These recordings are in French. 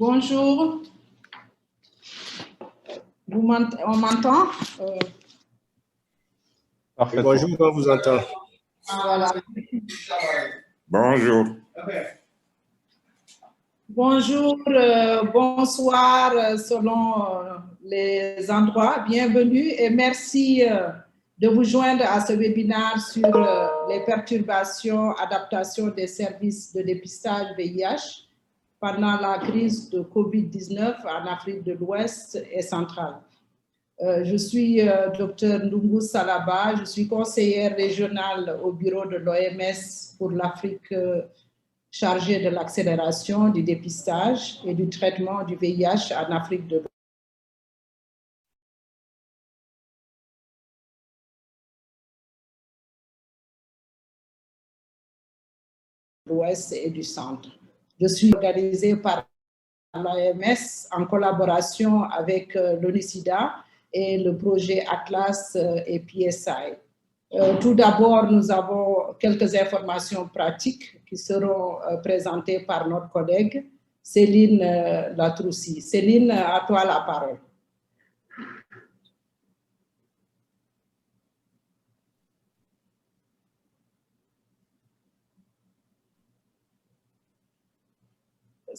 Bonjour. On m'entend? Parfait. Bonjour, on vous entend. Voilà. Bonjour. Bonjour, bonsoir selon les endroits. Bienvenue et merci de vous joindre à ce webinaire sur les perturbations, adaptation des services de dépistage VIH pendant la crise de COVID-19 en Afrique de l'Ouest et centrale. Je suis Dr Ndungu Salaba, je suis conseillère régionale au bureau de l'OMS pour l'Afrique chargée de l'accélération du dépistage et du traitement du VIH en Afrique de l'Ouest et du Centre. Je suis organisée par l'OMS en collaboration avec l'ONU-SIDA et le projet Atlas et PSI. Tout d'abord, nous avons quelques informations pratiques qui seront présentées par notre collègue Céline Latroussi. Céline, à toi la parole.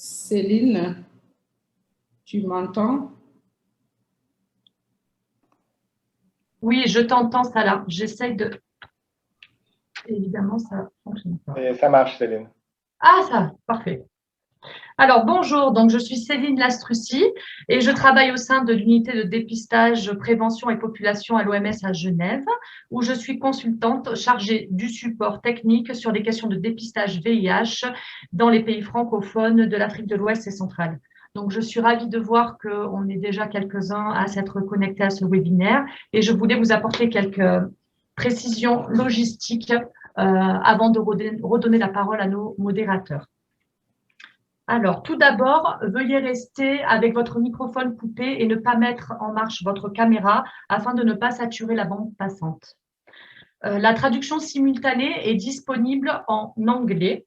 Céline, tu m'entends? Oui, je t'entends, Salah. J'essaie de... Évidemment, ça fonctionne pas. Et ça marche, Céline. Ah, ça, parfait. Alors, bonjour, donc je suis Céline Lastrucci et je travaille au sein de l'unité de dépistage, prévention et population à l'OMS à Genève, où je suis consultante chargée du support technique sur les questions de dépistage VIH dans les pays francophones de l'Afrique de l'Ouest et centrale. Donc, je suis ravie de voir qu'on est déjà quelques-uns à s'être connectés à ce webinaire et je voulais vous apporter quelques précisions logistiques avant de redonner la parole à nos modérateurs. Alors, tout d'abord, veuillez rester avec votre microphone coupé et ne pas mettre en marche votre caméra afin de ne pas saturer la bande passante. La traduction simultanée est disponible en anglais.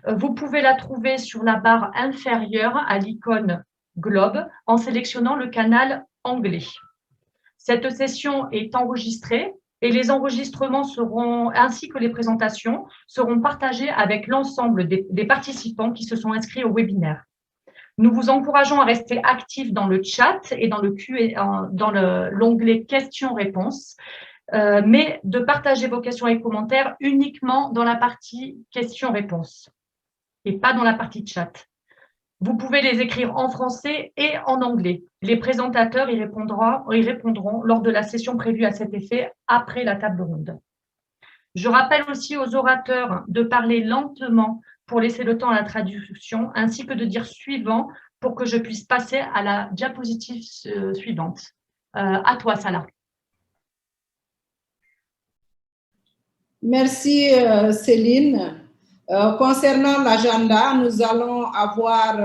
Vous pouvez la trouver sur la barre inférieure à l'icône globe en sélectionnant le canal anglais. Cette session est enregistrée et les enregistrements ainsi que les présentations seront partagés avec l'ensemble des participants qui se sont inscrits au webinaire. Nous vous encourageons à rester actifs dans le chat et dans l'onglet questions-réponses, mais de partager vos questions et commentaires uniquement dans la partie questions-réponses et pas dans la partie chat. Vous pouvez les écrire en français et en anglais. Les présentateurs y répondront lors de la session prévue à cet effet après la table ronde. Je rappelle aussi aux orateurs de parler lentement pour laisser le temps à la traduction, ainsi que de dire suivant pour que je puisse passer à la diapositive suivante. À toi, Salah. Merci, Céline. Concernant l'agenda, nous allons avoir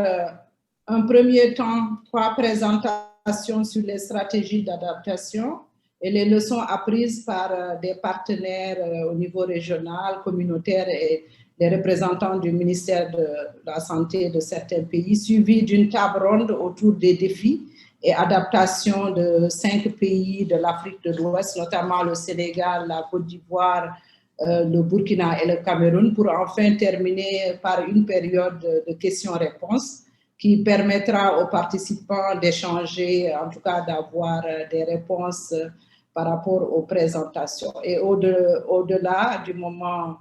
un premier temps 3 présentations sur les stratégies d'adaptation et les leçons apprises par des partenaires au niveau régional, communautaire et les représentants du ministère de la Santé de certains pays, suivi d'une table ronde autour des défis et adaptations de 5 pays de l'Afrique de l'Ouest, notamment le Sénégal, la Côte d'Ivoire, le Burkina et le Cameroun, pour enfin terminer par une période de questions-réponses qui permettra aux participants d'échanger, en tout cas d'avoir des réponses par rapport aux présentations. Et au-delà du moment,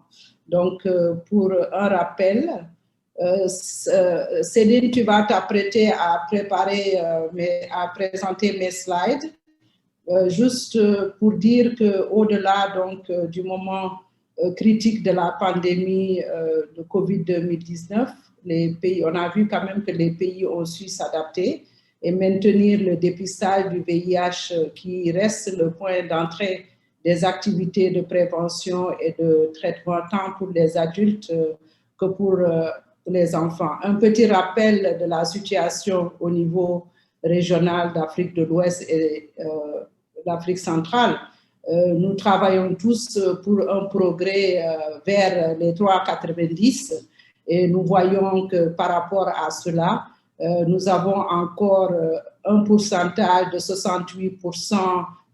donc pour un rappel, Céline, tu vas t'apprêter à à présenter mes slides. Juste pour dire qu'au-delà donc du moment critique de la pandémie de Covid-19, on a vu quand même que les pays ont su s'adapter et maintenir le dépistage du VIH qui reste le point d'entrée des activités de prévention et de traitement tant pour les adultes que pour les enfants. Un petit rappel de la situation au niveau régional d'Afrique de l'Ouest et d'Afrique centrale. Nous travaillons tous pour un progrès vers les 3,90 et nous voyons que par rapport à cela, nous avons encore un pourcentage de 68%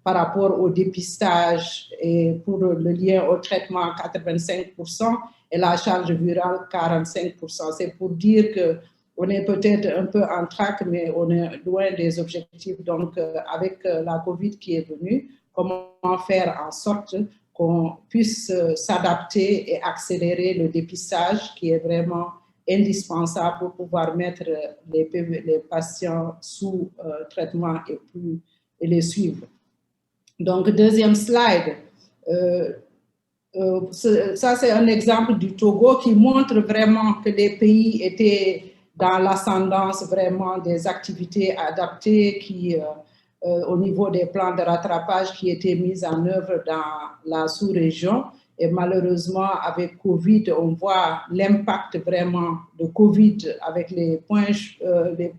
par rapport au dépistage et pour le lien au traitement 85% et la charge virale 45%. C'est pour dire qu'on est peut-être un peu en trac, mais on est loin des objectifs. Donc, avec la COVID qui est venue, comment faire en sorte qu'on puisse s'adapter et accélérer le dépistage qui est vraiment indispensable pour pouvoir mettre les patients sous traitement et les suivre. Donc, deuxième slide. Ça, c'est un exemple du Togo qui montre vraiment que les pays étaient dans l'ascendance vraiment des activités adaptées qui, au niveau des plans de rattrapage qui étaient mis en œuvre dans la sous-région. Et malheureusement, avec Covid, on voit l'impact vraiment de Covid avec les points, les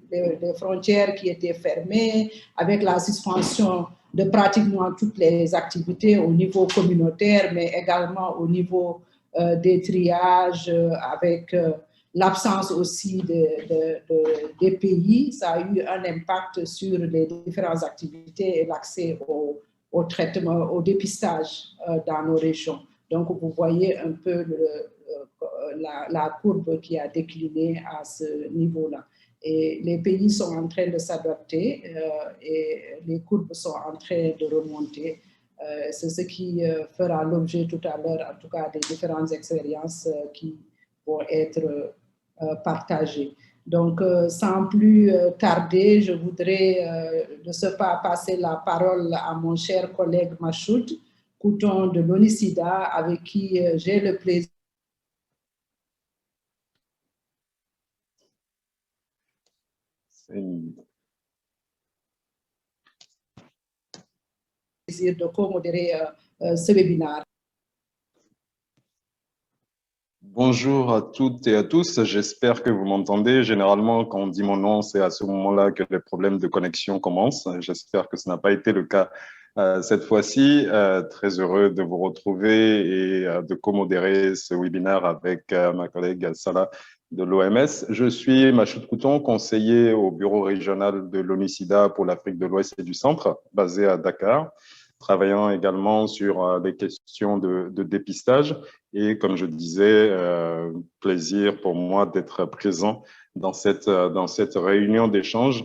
frontières qui étaient fermées, avec la suspension de pratiquement toutes les activités au niveau communautaire, mais également au niveau des triages, avec l'absence aussi des pays. Ça a eu un impact sur les différentes activités et l'accès au traitement, au dépistage dans nos régions. Donc, vous voyez un peu la courbe qui a décliné à ce niveau-là. Et les pays sont en train de s'adapter et les courbes sont en train de remonter. C'est ce qui fera l'objet tout à l'heure, en tout cas, des différentes expériences qui vont être partagées. Donc, sans plus tarder, je voudrais de ce pas passer la parole à mon cher collègue Machoud Couton de l'ONICIDA, avec qui j'ai le plaisir de co-modérer ce webinaire. Bonjour à toutes et à tous, j'espère que vous m'entendez. Généralement, quand on dit mon nom, c'est à ce moment-là que les problèmes de connexion commencent. J'espère que ce n'a pas été le cas cette fois-ci. Très heureux de vous retrouver et de co-modérer ce webinaire avec ma collègue Salah de l'OMS. Je suis Machoud Couton, conseiller au bureau régional de l'ONICIDA pour l'Afrique de l'Ouest et du Centre, basé à Dakar, travaillant également sur les questions de dépistage. Et comme je disais, plaisir pour moi d'être présent dans cette réunion d'échange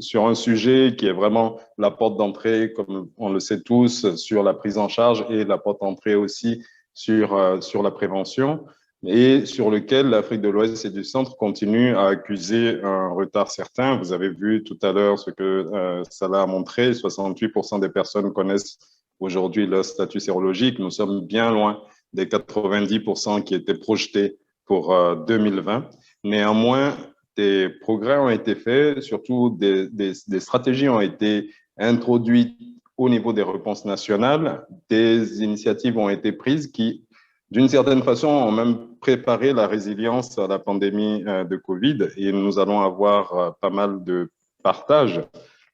sur un sujet qui est vraiment la porte d'entrée, comme on le sait tous, sur la prise en charge et la porte d'entrée aussi sur la prévention, et sur lequel l'Afrique de l'Ouest et du Centre continue à accuser un retard certain. Vous avez vu tout à l'heure ce que Salah a montré, 68% des personnes connaissent aujourd'hui leur statut sérologique. Nous sommes bien loin des 90% qui étaient projetés pour 2020. Néanmoins, des progrès ont été faits, surtout des stratégies ont été introduites au niveau des réponses nationales, des initiatives ont été prises qui, d'une certaine façon, ont même préparé la résilience à la pandémie de Covid, et nous allons avoir pas mal de partages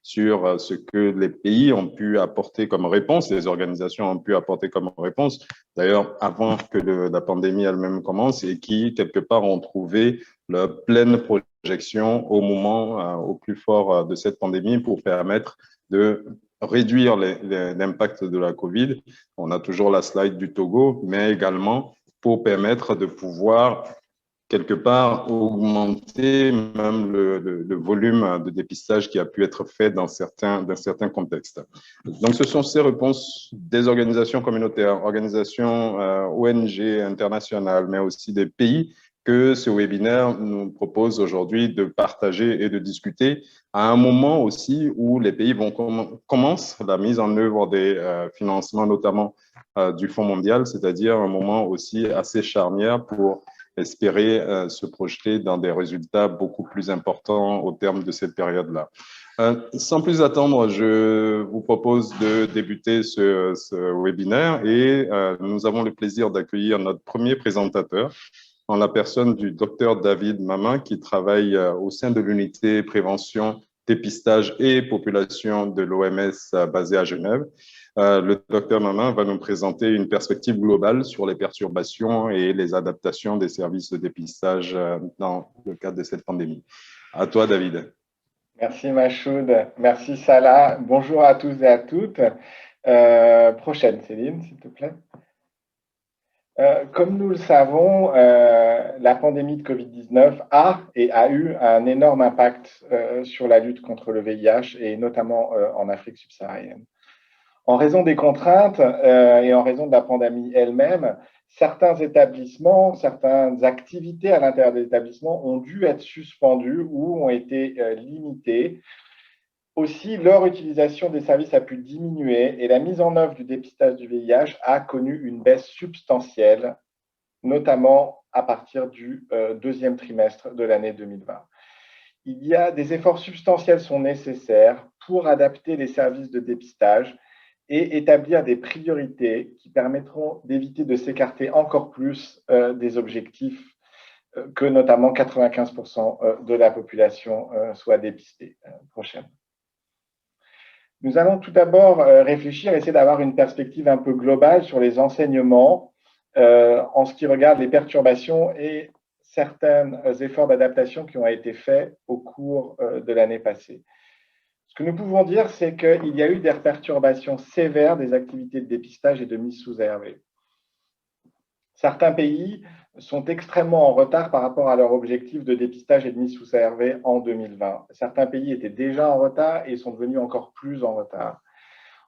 sur ce que les pays ont pu apporter comme réponse, les organisations ont pu apporter comme réponse, d'ailleurs avant que la pandémie elle-même commence, et qui, quelque part, ont trouvé leur pleine projection au moment, au plus fort de cette pandémie, pour permettre de réduire l'impact de la COVID. On a toujours la slide du Togo, mais également pour permettre de pouvoir quelque part augmenter même le volume de dépistage qui a pu être fait dans certains contextes. Donc, ce sont ces réponses des organisations communautaires, organisations ONG internationales, mais aussi des pays, que ce webinaire nous propose aujourd'hui de partager et de discuter à un moment aussi où les pays commencent la mise en œuvre des financements, notamment du Fonds mondial, c'est-à-dire un moment aussi assez charnière pour espérer se projeter dans des résultats beaucoup plus importants au terme de cette période-là. Sans plus attendre, je vous propose de débuter ce webinaire, et nous avons le plaisir d'accueillir notre premier présentateur, en la personne du Dr David Mama, qui travaille au sein de l'unité prévention, dépistage et population de l'OMS basée à Genève. Le Dr Mama va nous présenter une perspective globale sur les perturbations et les adaptations des services de dépistage dans le cadre de cette pandémie. À toi, David. Merci, Machoud. Merci, Salah. Bonjour à tous et à toutes. Prochaine, Céline, s'il te plaît. Comme nous le savons, la pandémie de Covid-19 a eu un énorme impact sur la lutte contre le VIH et notamment en Afrique subsaharienne. En raison des contraintes et en raison de la pandémie elle-même, certains établissements, certaines activités à l'intérieur des établissements ont dû être suspendues ou ont été limitées. Aussi, leur utilisation des services a pu diminuer et la mise en œuvre du dépistage du VIH a connu une baisse substantielle, notamment à partir du deuxième trimestre de l'année 2020. Il y a des efforts substantiels sont nécessaires pour adapter les services de dépistage et établir des priorités qui permettront d'éviter de s'écarter encore plus des objectifs que notamment 95% de la population soit dépistée. Prochaine. Nous allons tout d'abord réfléchir, essayer d'avoir une perspective un peu globale sur les enseignements en ce qui regarde les perturbations et certains efforts d'adaptation qui ont été faits au cours de l'année passée. Ce que nous pouvons dire, c'est qu'il y a eu des perturbations sévères des activités de dépistage et de mise sous ARV. Certains pays sont extrêmement en retard par rapport à leur objectif de dépistage et de mise sous ARV en 2020. Certains pays étaient déjà en retard et sont devenus encore plus en retard.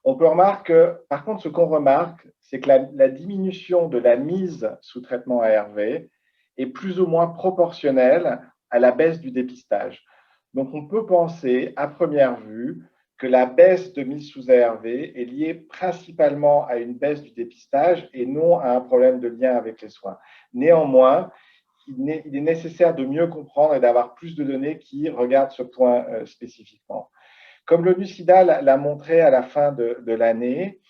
On peut remarquer, par contre, ce qu'on remarque, c'est que la diminution de la mise sous traitement ARV est plus ou moins proportionnelle à la baisse du dépistage. Donc, on peut penser, à première vue, que la baisse de mise sous ARV est liée principalement à une baisse du dépistage et non à un problème de lien avec les soins. Néanmoins, il est nécessaire de mieux comprendre et d'avoir plus de données qui regardent ce point spécifiquement. Comme l'ONU-SIDA l'a montré à la fin de l'année,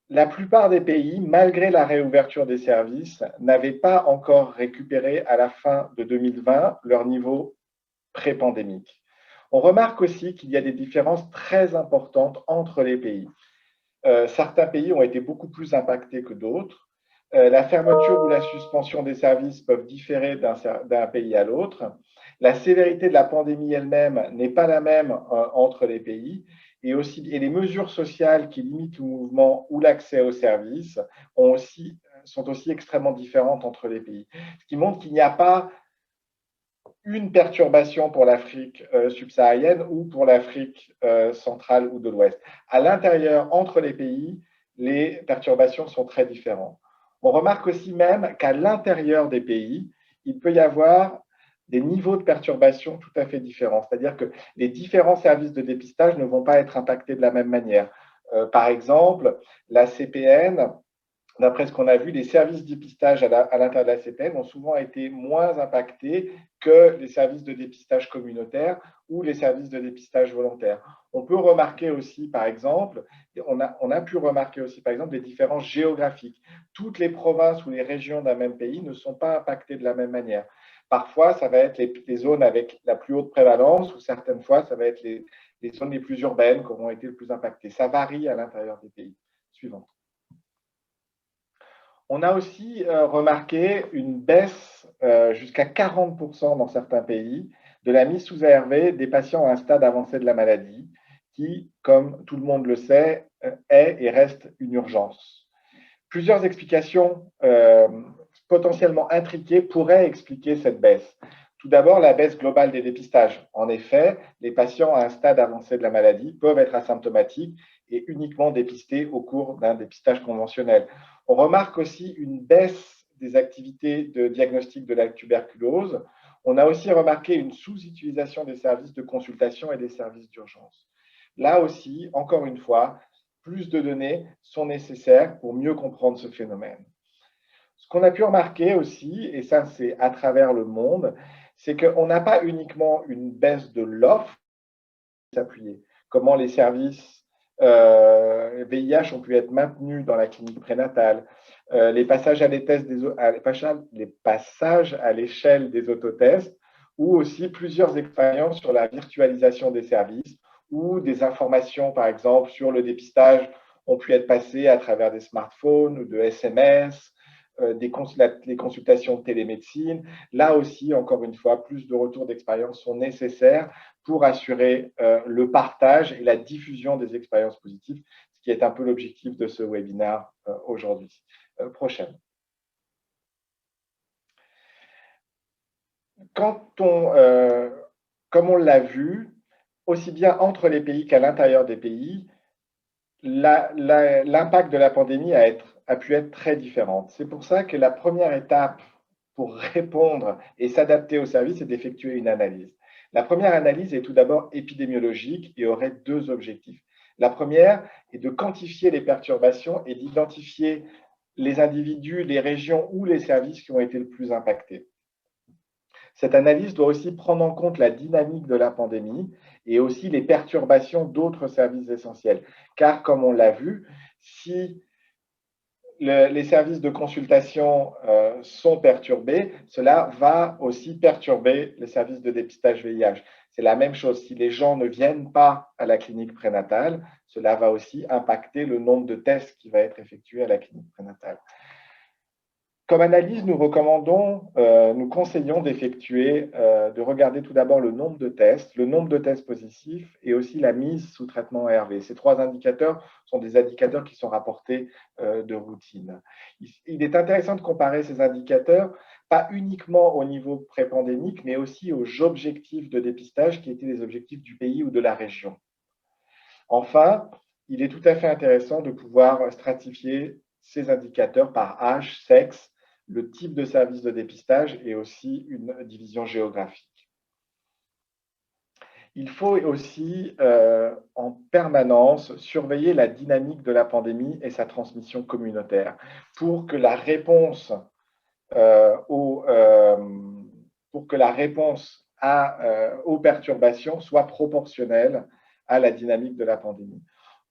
la plupart des pays, malgré la réouverture des services, n'avaient pas encore récupéré à la fin de 2020 leur niveau pré-pandémique. On remarque aussi qu'il y a des différences très importantes entre les pays. Certains pays ont été beaucoup plus impactés que d'autres. La fermeture ou la suspension des services peuvent différer d'un pays à l'autre. La sévérité de la pandémie elle-même n'est pas la même entre les pays et les mesures sociales qui limitent le mouvement ou l'accès aux services sont aussi extrêmement différentes entre les pays. Ce qui montre qu'il n'y a pas une perturbation pour l'Afrique subsaharienne ou pour l'Afrique centrale ou de l'Ouest. À l'intérieur, entre les pays, les perturbations sont très différentes. On remarque aussi même qu'à l'intérieur des pays, il peut y avoir des niveaux de perturbation tout à fait différents. C'est-à-dire que les différents services de dépistage ne vont pas être impactés de la même manière. Par exemple, la CPN, d'après ce qu'on a vu, les services de dépistage à l'intérieur de la CPN ont souvent été moins impactés que les services de dépistage communautaires ou les services de dépistage volontaires. On peut remarquer aussi, par exemple, on a pu remarquer aussi, par exemple, des différences géographiques. Toutes les provinces ou les régions d'un même pays ne sont pas impactées de la même manière. Parfois, ça va être les zones avec la plus haute prévalence ou certaines fois, ça va être les zones les plus urbaines qui auront été le plus impactées. Ça varie à l'intérieur des pays. Suivant. On a aussi remarqué une baisse jusqu'à 40% dans certains pays de la mise sous ARV des patients à un stade avancé de la maladie, qui, comme tout le monde le sait, est et reste une urgence. Plusieurs explications potentiellement intriquées pourraient expliquer cette baisse. Tout d'abord, la baisse globale des dépistages. En effet, les patients à un stade avancé de la maladie peuvent être asymptomatiques et uniquement dépistés au cours d'un dépistage conventionnel. On remarque aussi une baisse des activités de diagnostic de la tuberculose. On a aussi remarqué une sous-utilisation des services de consultation et des services d'urgence. Là aussi, encore une fois, plus de données sont nécessaires pour mieux comprendre ce phénomène. Ce qu'on a pu remarquer aussi, et ça c'est à travers le monde, c'est qu'on n'a pas uniquement une baisse de l'offre s'appuyer. Comment les services VIH ont pu être maintenus dans la clinique prénatale, les passages à l'échelle des autotests, ou aussi plusieurs expériences sur la virtualisation des services, où des informations, par exemple, sur le dépistage ont pu être passées à travers des smartphones ou de SMS, les consultations de télémédecine. Là aussi, encore une fois, plus de retours d'expérience sont nécessaires pour assurer le partage et la diffusion des expériences positives, ce qui est un peu l'objectif de ce webinaire aujourd'hui. Prochaine. Comme on l'a vu, aussi bien entre les pays qu'à l'intérieur des pays, l'impact de la pandémie a pu être très différent. C'est pour ça que la première étape pour répondre et s'adapter au service est d'effectuer une analyse. La première analyse est tout d'abord épidémiologique et aurait deux objectifs. La première est de quantifier les perturbations et d'identifier les individus, les régions ou les services qui ont été le plus impactés. Cette analyse doit aussi prendre en compte la dynamique de la pandémie et aussi les perturbations d'autres services essentiels. Car, comme on l'a vu, si les services de consultation sont perturbés, cela va aussi perturber les services de dépistage VIH. C'est la même chose. Si les gens ne viennent pas à la clinique prénatale, cela va aussi impacter le nombre de tests qui va être effectué à la clinique prénatale. Comme analyse, nous conseillons d'effectuer, de regarder tout d'abord le nombre de tests positifs et aussi la mise sous traitement ARV. Ces trois indicateurs sont des indicateurs qui sont rapportés de routine. Il est intéressant de comparer ces indicateurs, pas uniquement au niveau pré-pandémique, mais aussi aux objectifs de dépistage qui étaient les objectifs du pays ou de la région. Enfin, il est tout à fait intéressant de pouvoir stratifier ces indicateurs par âge, sexe, le type de service de dépistage et aussi une division géographique. Il faut aussi en permanence surveiller la dynamique de la pandémie et sa transmission communautaire pour que la réponse aux perturbations soit proportionnelle à la dynamique de la pandémie.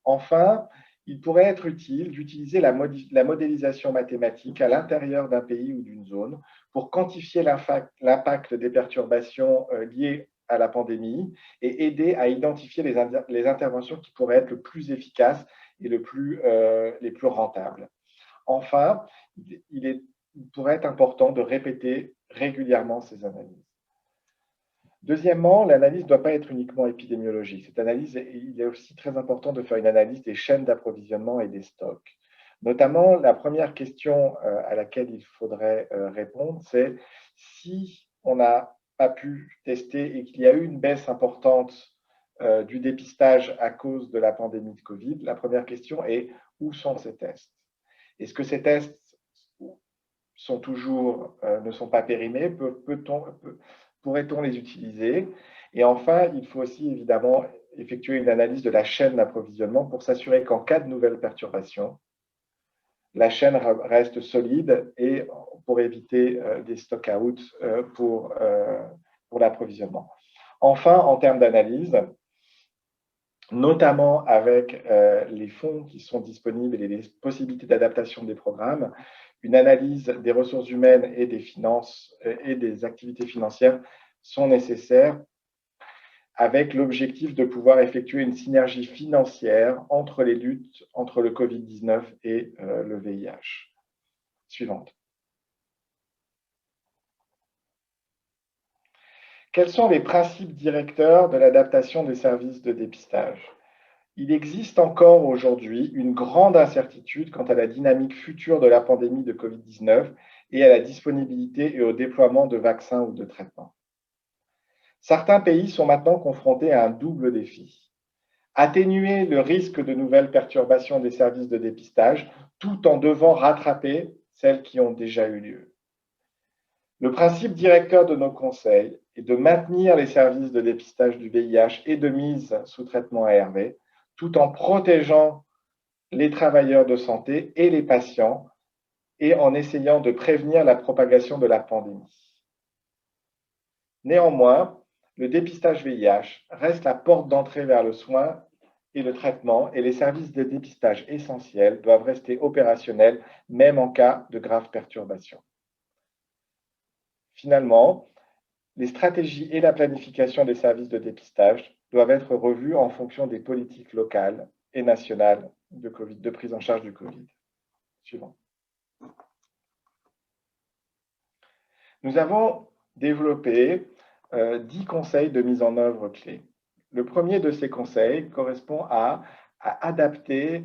Enfin, il pourrait être utile d'utiliser la modélisation mathématique à l'intérieur d'un pays ou d'une zone pour quantifier l'impact des perturbations liées à la pandémie et aider à identifier les interventions qui pourraient être le plus efficaces et les plus rentables. Enfin, il pourrait être important de répéter régulièrement ces analyses. Deuxièmement, l'analyse ne doit pas être uniquement épidémiologique. Cette analyse, il est aussi très important de faire une analyse des chaînes d'approvisionnement et des stocks. Notamment, la première question à laquelle il faudrait répondre, c'est si on n'a pas pu tester et qu'il y a eu une baisse importante du dépistage à cause de la pandémie de Covid, la première question est où sont ces tests? Est-ce que ces tests ne sont pas périmés? Pourrait-on les utiliser? Et enfin, il faut aussi évidemment effectuer une analyse de la chaîne d'approvisionnement pour s'assurer qu'en cas de nouvelles perturbations, la chaîne reste solide et pour éviter des stock-out pour l'approvisionnement. Enfin, en termes d'analyse, notamment avec les fonds qui sont disponibles et les possibilités d'adaptation des programmes, une analyse des ressources humaines et des finances et des activités financières sont nécessaires avec l'objectif de pouvoir effectuer une synergie financière entre les luttes entre le Covid-19 et le VIH. Suivante. Quels sont les principes directeurs de l'adaptation des services de dépistage? Il existe encore aujourd'hui une grande incertitude quant à la dynamique future de la pandémie de Covid-19 et à la disponibilité et au déploiement de vaccins ou de traitements. Certains pays sont maintenant confrontés à un double défi. Atténuer le risque de nouvelles perturbations des services de dépistage tout en devant rattraper celles qui ont déjà eu lieu. Le principe directeur de nos conseils est de maintenir les services de dépistage du VIH et de mise sous traitement ARV, tout en protégeant les travailleurs de santé et les patients et en essayant de prévenir la propagation de la pandémie. Néanmoins, le dépistage VIH reste la porte d'entrée vers le soin et le traitement et les services de dépistage essentiels doivent rester opérationnels même en cas de graves perturbations. Finalement, les stratégies et la planification des services de dépistage doivent être revues en fonction des politiques locales et nationales de prise en charge du Covid. Suivant. Nous avons développé 10 conseils de mise en œuvre clés. Le premier de ces conseils correspond à adapter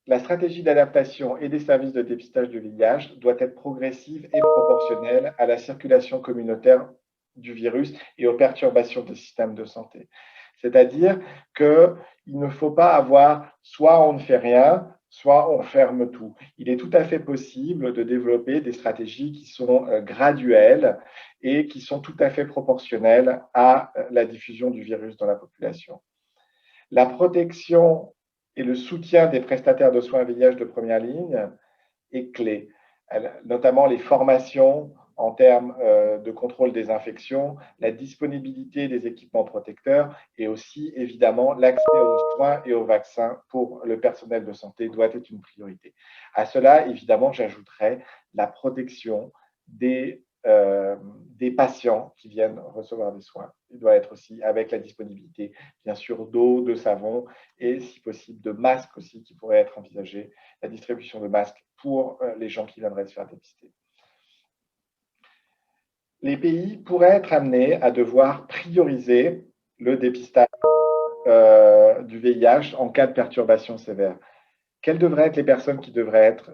la stratégie d'adaptation et des services de dépistage du VIH doit être progressive et proportionnelle à la circulation communautaire du virus et aux perturbations des systèmes de santé. C'est-à-dire qu'il ne faut pas avoir soit on ne fait rien, soit on ferme tout. Il est tout à fait possible de développer des stratégies qui sont graduelles et qui sont tout à fait proportionnelles à la diffusion du virus dans la population. La protection et le soutien des prestataires de soins VIH de première ligne est clé, notamment les formations en termes de contrôle des infections, la disponibilité des équipements protecteurs et aussi, évidemment, l'accès aux soins et aux vaccins pour le personnel de santé doit être une priorité. À cela, évidemment, j'ajouterais la protection des patients qui viennent recevoir des soins. Il doit être aussi avec la disponibilité, bien sûr, d'eau, de savon et, si possible, de masques aussi qui pourraient être envisagés, la distribution de masques pour les gens qui viendraient se faire dépister. Les pays pourraient être amenés à devoir prioriser le dépistage du VIH en cas de perturbation sévère. Quelles devraient être les personnes qui devraient être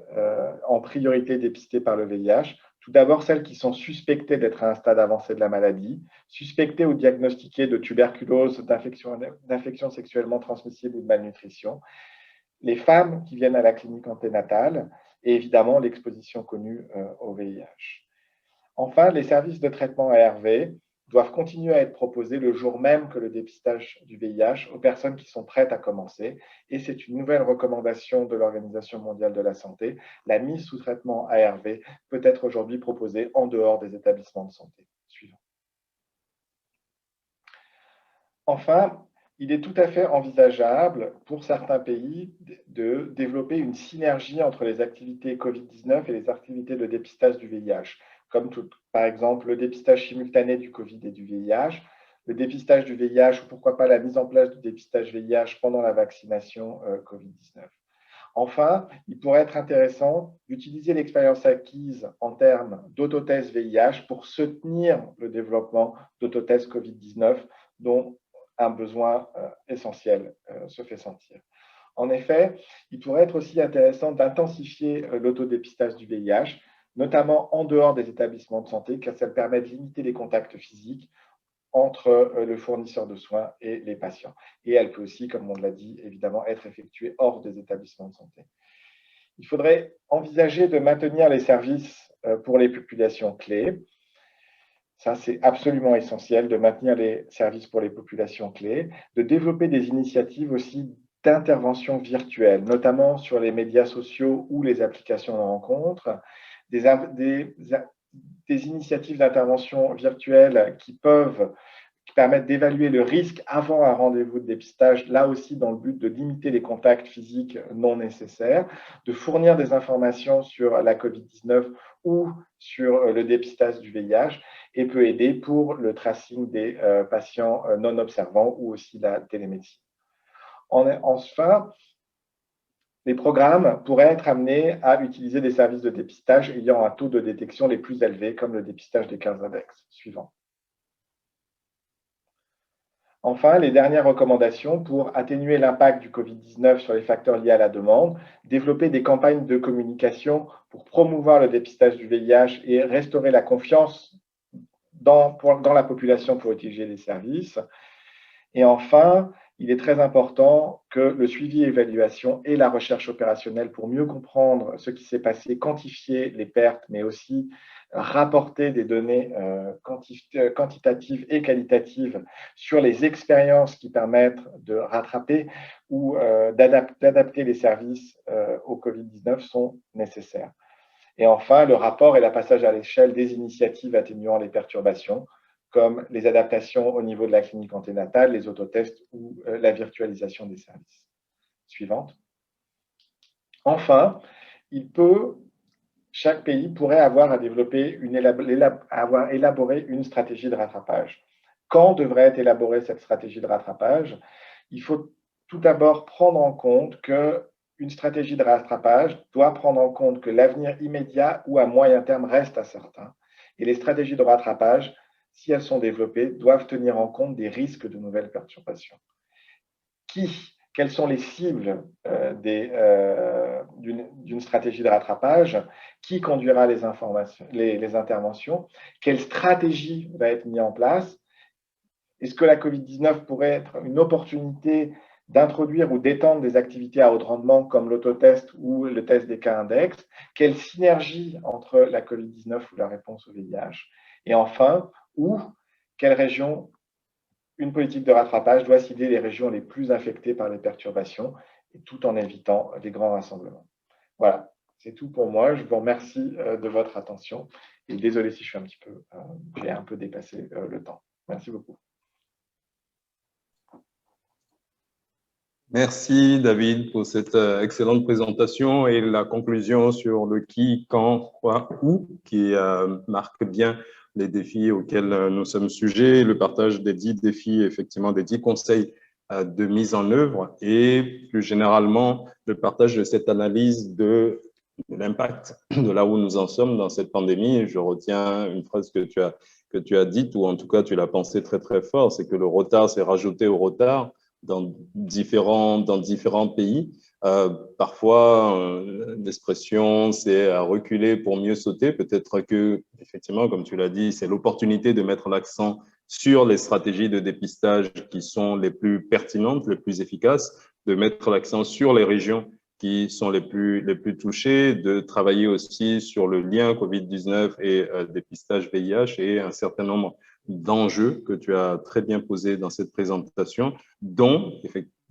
en priorité dépistées par le VIH? Tout d'abord, celles qui sont suspectées d'être à un stade avancé de la maladie, suspectées ou diagnostiquées de tuberculose, d'infections sexuellement transmissibles ou de malnutrition, les femmes qui viennent à la clinique anténatale et évidemment l'exposition connue au VIH. Enfin, les services de traitement ARV doivent continuer à être proposés le jour même que le dépistage du VIH aux personnes qui sont prêtes à commencer. Et c'est une nouvelle recommandation de l'Organisation mondiale de la santé. La mise sous traitement ARV peut être aujourd'hui proposée en dehors des établissements de santé. Suivant. Enfin, il est tout à fait envisageable pour certains pays de développer une synergie entre les activités Covid-19 et les activités de dépistage du VIH, comme par exemple le dépistage simultané du Covid et du VIH, le dépistage du VIH ou pourquoi pas la mise en place du dépistage VIH pendant la vaccination Covid-19. Enfin, il pourrait être intéressant d'utiliser l'expérience acquise en termes d'autotests VIH pour soutenir le développement d'autotests Covid-19 dont un besoin essentiel se fait sentir. En effet, il pourrait être aussi intéressant d'intensifier l'autodépistage du VIH, notamment en dehors des établissements de santé, car ça permet de limiter les contacts physiques entre le fournisseur de soins et les patients. Et elle peut aussi, comme on l'a dit, évidemment, être effectuée hors des établissements de santé. Il faudrait envisager de maintenir les services pour les populations clés. Ça, c'est absolument essentiel de maintenir les services pour les populations clés, de développer des initiatives aussi d'intervention virtuelle, notamment sur les médias sociaux ou les applications de rencontres, des initiatives d'intervention virtuelle qui permettent d'évaluer le risque avant un rendez-vous de dépistage, là aussi dans le but de limiter les contacts physiques non nécessaires, de fournir des informations sur la COVID-19 ou sur le dépistage du VIH et peut aider pour le tracing des patients non observants ou aussi la télémédecine. Enfin, les programmes pourraient être amenés à utiliser des services de dépistage ayant un taux de détection les plus élevés, comme le dépistage des 15 index. Suivant. Enfin, les dernières recommandations pour atténuer l'impact du Covid-19 sur les facteurs liés à la demande, développer des campagnes de communication pour promouvoir le dépistage du VIH et restaurer la confiance dans la population pour utiliser les services. Et enfin, il est très important que le suivi et évaluation et la recherche opérationnelle pour mieux comprendre ce qui s'est passé, quantifier les pertes, mais aussi rapporter des données quantitatives et qualitatives sur les expériences qui permettent de rattraper ou d'adapter les services au Covid-19 sont nécessaires. Et enfin, le rapport et le passage à l'échelle des initiatives atténuant les perturbations, comme les adaptations au niveau de la clinique anténatale, les autotests ou la virtualisation des services. Suivante. Enfin, chaque pays pourrait avoir à développer avoir élaboré une stratégie de rattrapage. Quand devrait être élaborée cette stratégie de rattrapage? Il faut tout d'abord prendre en compte qu'une stratégie de rattrapage doit prendre en compte que l'avenir immédiat ou à moyen terme reste incertain Et les stratégies de rattrapage, si elles sont développées, doivent tenir en compte des risques de nouvelles perturbations. Quelles sont les cibles d'une stratégie de rattrapage? Qui conduira les interventions? Quelle stratégie va être mise en place? Est-ce que la Covid-19 pourrait être une opportunité d'introduire ou d'étendre des activités à haut rendement comme l'autotest ou le test des cas index? Quelle synergie entre la Covid-19 ou la réponse au VIH? Et enfin, quelle région une politique de rattrapage doit cibler les régions les plus affectées par les perturbations, et tout en évitant les grands rassemblements. Voilà, c'est tout pour moi. Je vous remercie de votre attention. Et désolé si j'ai un peu dépassé le temps. Merci beaucoup. Merci David pour cette excellente présentation et la conclusion sur le qui, quand, quoi, où, qui marque bien les défis auxquels nous sommes sujets, le partage des 10 défis, effectivement des 10 conseils de mise en œuvre et plus généralement le partage de cette analyse de l'impact de là où nous en sommes dans cette pandémie. Je retiens une phrase que tu as dite, ou en tout cas tu l'as pensé très très fort, c'est que le retard s'est rajouté au retard dans différents pays. Parfois, l'expression, c'est reculer pour mieux sauter. Peut-être que, effectivement, comme tu l'as dit, c'est l'opportunité de mettre l'accent sur les stratégies de dépistage qui sont les plus pertinentes, les plus efficaces, de mettre l'accent sur les régions qui sont les plus touchées, de travailler aussi sur le lien COVID-19 et dépistage VIH et un certain nombre d'enjeux que tu as très bien posés dans cette présentation, dont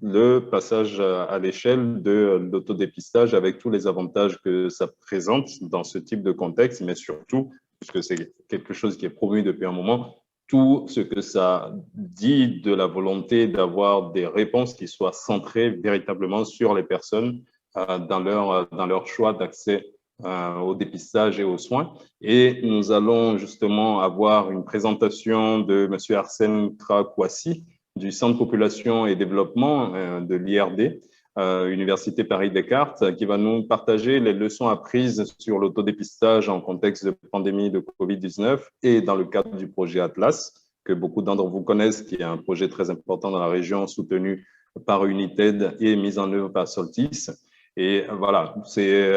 le passage à l'échelle de l'autodépistage avec tous les avantages que ça présente dans ce type de contexte, mais surtout, puisque c'est quelque chose qui est promu depuis un moment, tout ce que ça dit de la volonté d'avoir des réponses qui soient centrées véritablement sur les personnes dans leur choix d'accès au dépistage et aux soins. Et nous allons justement avoir une présentation de M. Arsène Krakouassi du Centre Population et Développement de l'IRD, Université Paris-Descartes, qui va nous partager les leçons apprises sur l'autodépistage en contexte de pandémie de COVID-19 et dans le cadre du projet Atlas, que beaucoup d'entre vous connaissent, qui est un projet très important dans la région soutenu par United et mis en œuvre par Soltis. Et voilà, c'est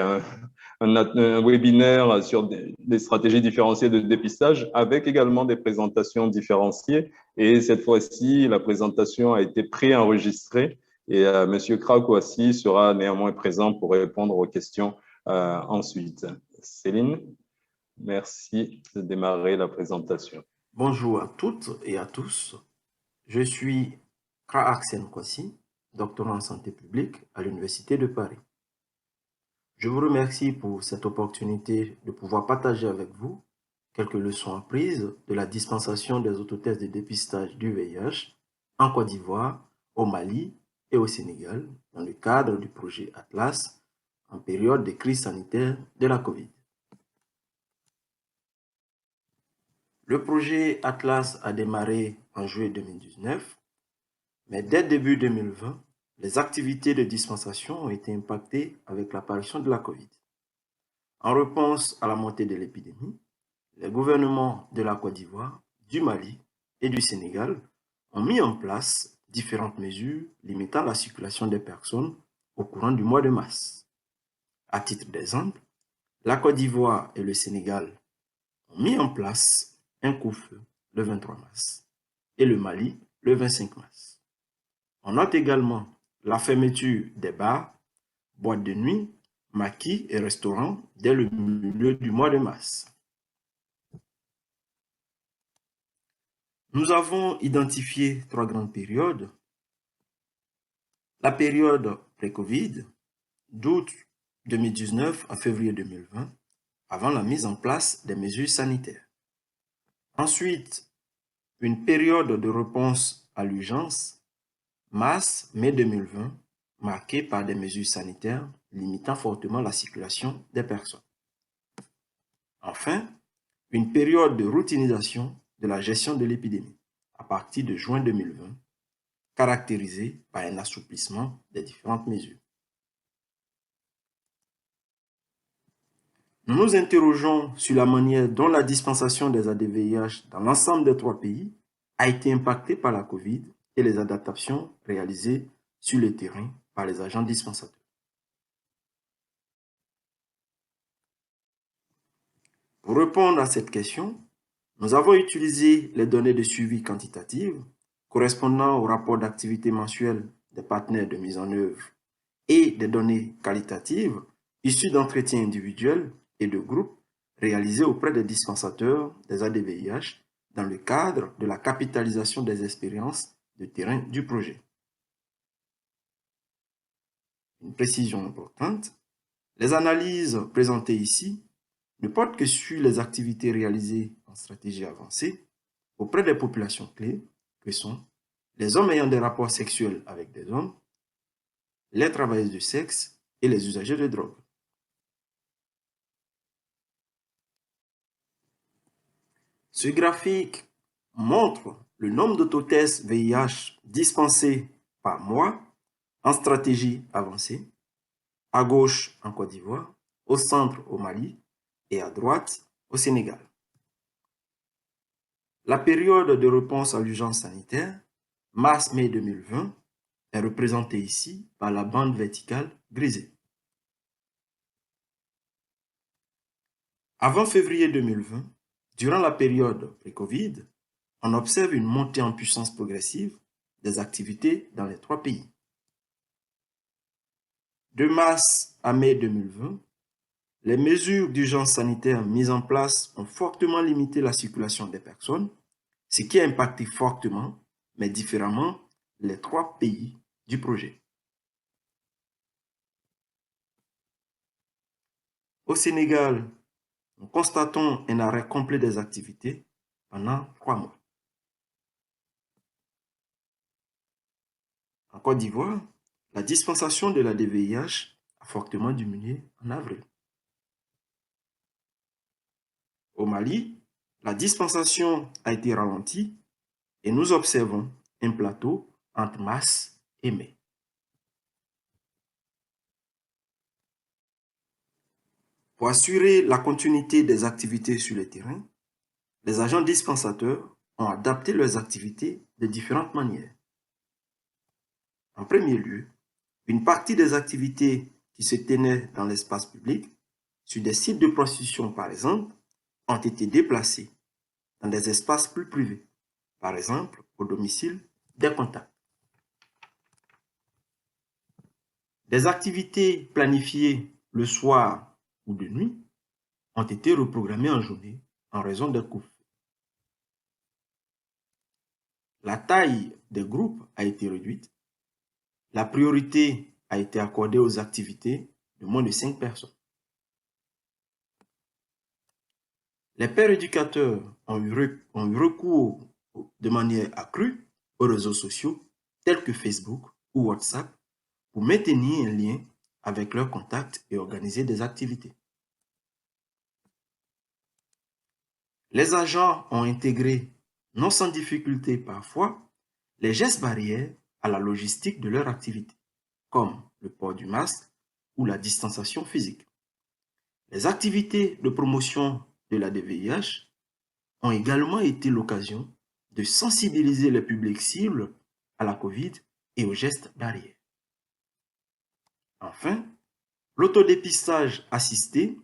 un webinaire sur des stratégies différenciées de dépistage avec également des présentations différenciées. Et cette fois-ci, la présentation a été préenregistrée et M. Krakouassi sera néanmoins présent pour répondre aux questions ensuite. Céline, merci de démarrer la présentation. Bonjour à toutes et à tous. Je suis Krakouassi, doctorant en santé publique à l'Université de Paris. Je vous remercie pour cette opportunité de pouvoir partager avec vous quelques leçons apprises de la dispensation des autotests de dépistage du VIH en Côte d'Ivoire, au Mali et au Sénégal dans le cadre du projet Atlas en période de crise sanitaire de la Covid. Le projet Atlas a démarré en juillet 2019, mais dès début 2020, les activités de dispensation ont été impactées avec l'apparition de la Covid. En réponse à la montée de l'épidémie, les gouvernements de la Côte d'Ivoire, du Mali et du Sénégal ont mis en place différentes mesures limitant la circulation des personnes au courant du mois de mars. À titre d'exemple, la Côte d'Ivoire et le Sénégal ont mis en place un couvre-feu le 23 mars et le Mali le 25 mars. On note également la fermeture des bars, boîtes de nuit, maquis et restaurants dès le milieu du mois de mars. Nous avons identifié 3 grandes périodes. La période pré-Covid, d'août 2019 à février 2020, avant la mise en place des mesures sanitaires. Ensuite, une période de réponse à l'urgence, mars-mai 2020, marquée par des mesures sanitaires limitant fortement la circulation des personnes. Enfin, une période de routinisation de la gestion de l'épidémie à partir de juin 2020, caractérisée par un assouplissement des différentes mesures. nous nous interrogeons sur la manière dont la dispensation des ADVIH dans l'ensemble des 3 pays a été impactée par la COVID et les adaptations réalisées sur le terrain par les agents dispensateurs. Pour répondre à cette question, nous avons utilisé les données de suivi quantitatives correspondant au rapport d'activité mensuel des partenaires de mise en œuvre et des données qualitatives issues d'entretiens individuels et de groupes réalisés auprès des dispensateurs des ADVIH dans le cadre de la capitalisation des expériences de terrain du projet. Une précision importante, les analyses présentées ici ne portent que sur les activités réalisées en stratégie avancée auprès des populations clés que sont les hommes ayant des rapports sexuels avec des hommes, les travailleuses du sexe et les usagers de drogue. Ce graphique montre le nombre d'autotests VIH dispensés par mois en stratégie avancée, à gauche en Côte d'Ivoire, au centre au Mali et à droite au Sénégal. La période de réponse à l'urgence sanitaire, mars-mai 2020, est représentée ici par la bande verticale grisée. Avant février 2020, durant la période pré-Covid, on observe une montée en puissance progressive des activités dans les 3 pays. De mars à mai 2020, les mesures d'urgence sanitaire mises en place ont fortement limité la circulation des personnes, ce qui a impacté fortement, mais différemment, les 3 pays du projet. Au Sénégal, nous constatons un arrêt complet des activités pendant 3 mois. En Côte d'Ivoire, la dispensation de la DVIH a fortement diminué en avril. Au Mali, la dispensation a été ralentie et nous observons un plateau entre mars et mai. Pour assurer la continuité des activités sur le terrain, les agents dispensateurs ont adapté leurs activités de différentes manières. En premier lieu, une partie des activités qui se tenaient dans l'espace public, sur des sites de prostitution par exemple, ont été déplacées dans des espaces plus privés, par exemple au domicile des contacts. Des activités planifiées le soir ou de nuit ont été reprogrammées en journée en raison des couvre-feux. La taille des groupes a été réduite. La priorité a été accordée aux activités de moins de 5 personnes. Les pères éducateurs ont eu recours de manière accrue aux réseaux sociaux tels que Facebook ou WhatsApp pour maintenir un lien avec leurs contacts et organiser des activités. Les agents ont intégré, non sans difficulté parfois, les gestes barrières à la logistique de leur activité, comme le port du masque ou la distanciation physique. Les activités de promotion de la DVIH ont également été l'occasion de sensibiliser les publics cibles à la COVID et aux gestes barrières. Enfin, l'autodépistage assisté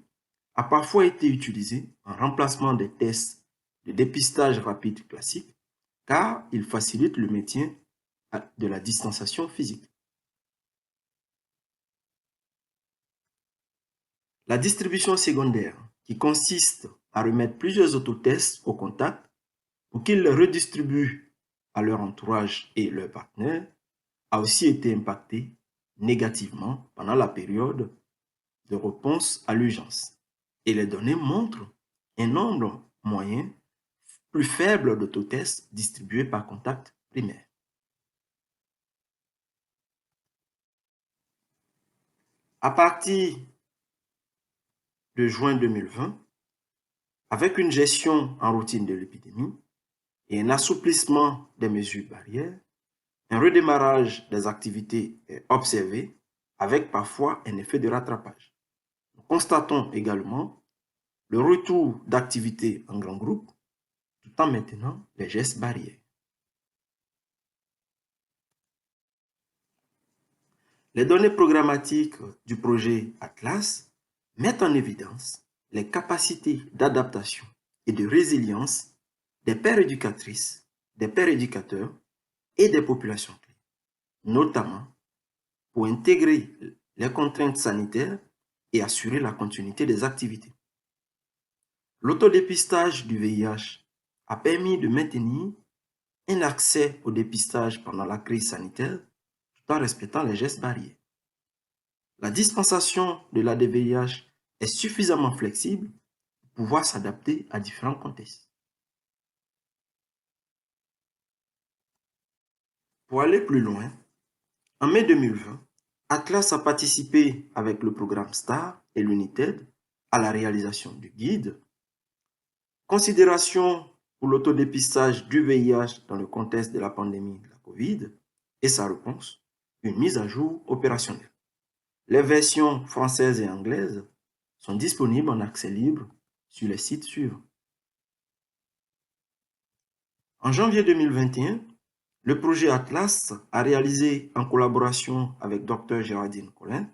a parfois été utilisé en remplacement des tests de dépistage rapide classique car il facilite le maintien de la distanciation physique. La distribution secondaire, qui consiste à remettre plusieurs autotests au contact pour qu'ils les redistribuent à leur entourage et leurs partenaires, a aussi été impactée négativement pendant la période de réponse à l'urgence. Et les données montrent un nombre moyen plus faible d'autotests distribués par contact primaire. À partir de juin 2020, avec une gestion en routine de l'épidémie et un assouplissement des mesures barrières, un redémarrage des activités est observé avec parfois un effet de rattrapage. Nous constatons également le retour d'activité en grand groupe, tout en maintenant les gestes barrières. Les données programmatiques du projet Atlas mettent en évidence les capacités d'adaptation et de résilience des pères éducatrices, des pères éducateurs et des populations clés, notamment pour intégrer les contraintes sanitaires et assurer la continuité des activités. L'autodépistage du VIH a permis de maintenir un accès au dépistage pendant la crise sanitaire tout en respectant les gestes barrières. La dispensation de l'ADVIH est suffisamment flexible pour pouvoir s'adapter à différents contextes. Pour aller plus loin, en mai 2020, Atlas a participé avec le programme STAR et l'UNITED à la réalisation du guide Considération pour l'autodépistage du VIH dans le contexte de la pandémie de la COVID et sa réponse, une mise à jour opérationnelle. Les versions françaises et anglaises sont disponibles en accès libre sur les sites suivants. En janvier 2021, le projet Atlas a réalisé en collaboration avec Dr Géraldine Collin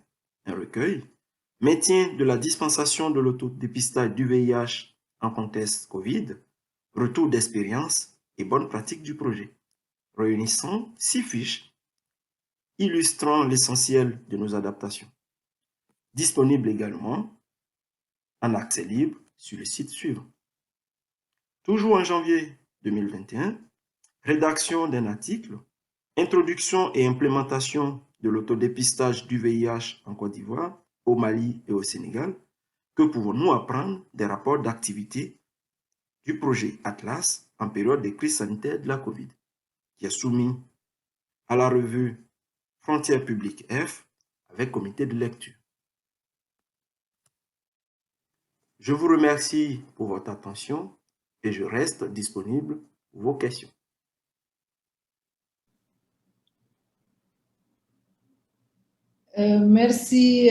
un recueil « Maintien de la dispensation de l'autodépistage du VIH en contexte Covid, retour d'expérience et bonnes pratiques du projet », réunissant 6 fiches illustrant l'essentiel de nos adaptations. Disponible également en accès libre sur le site suivant. Toujours en janvier 2021, rédaction d'un article, introduction et implémentation de l'autodépistage du VIH en Côte d'Ivoire, au Mali et au Sénégal. Que pouvons-nous apprendre des rapports d'activité du projet Atlas en période de crise sanitaire de la COVID, qui est soumis à la revue Frontières publiques F avec comité de lecture. Je vous remercie pour votre attention et je reste disponible pour vos questions. Merci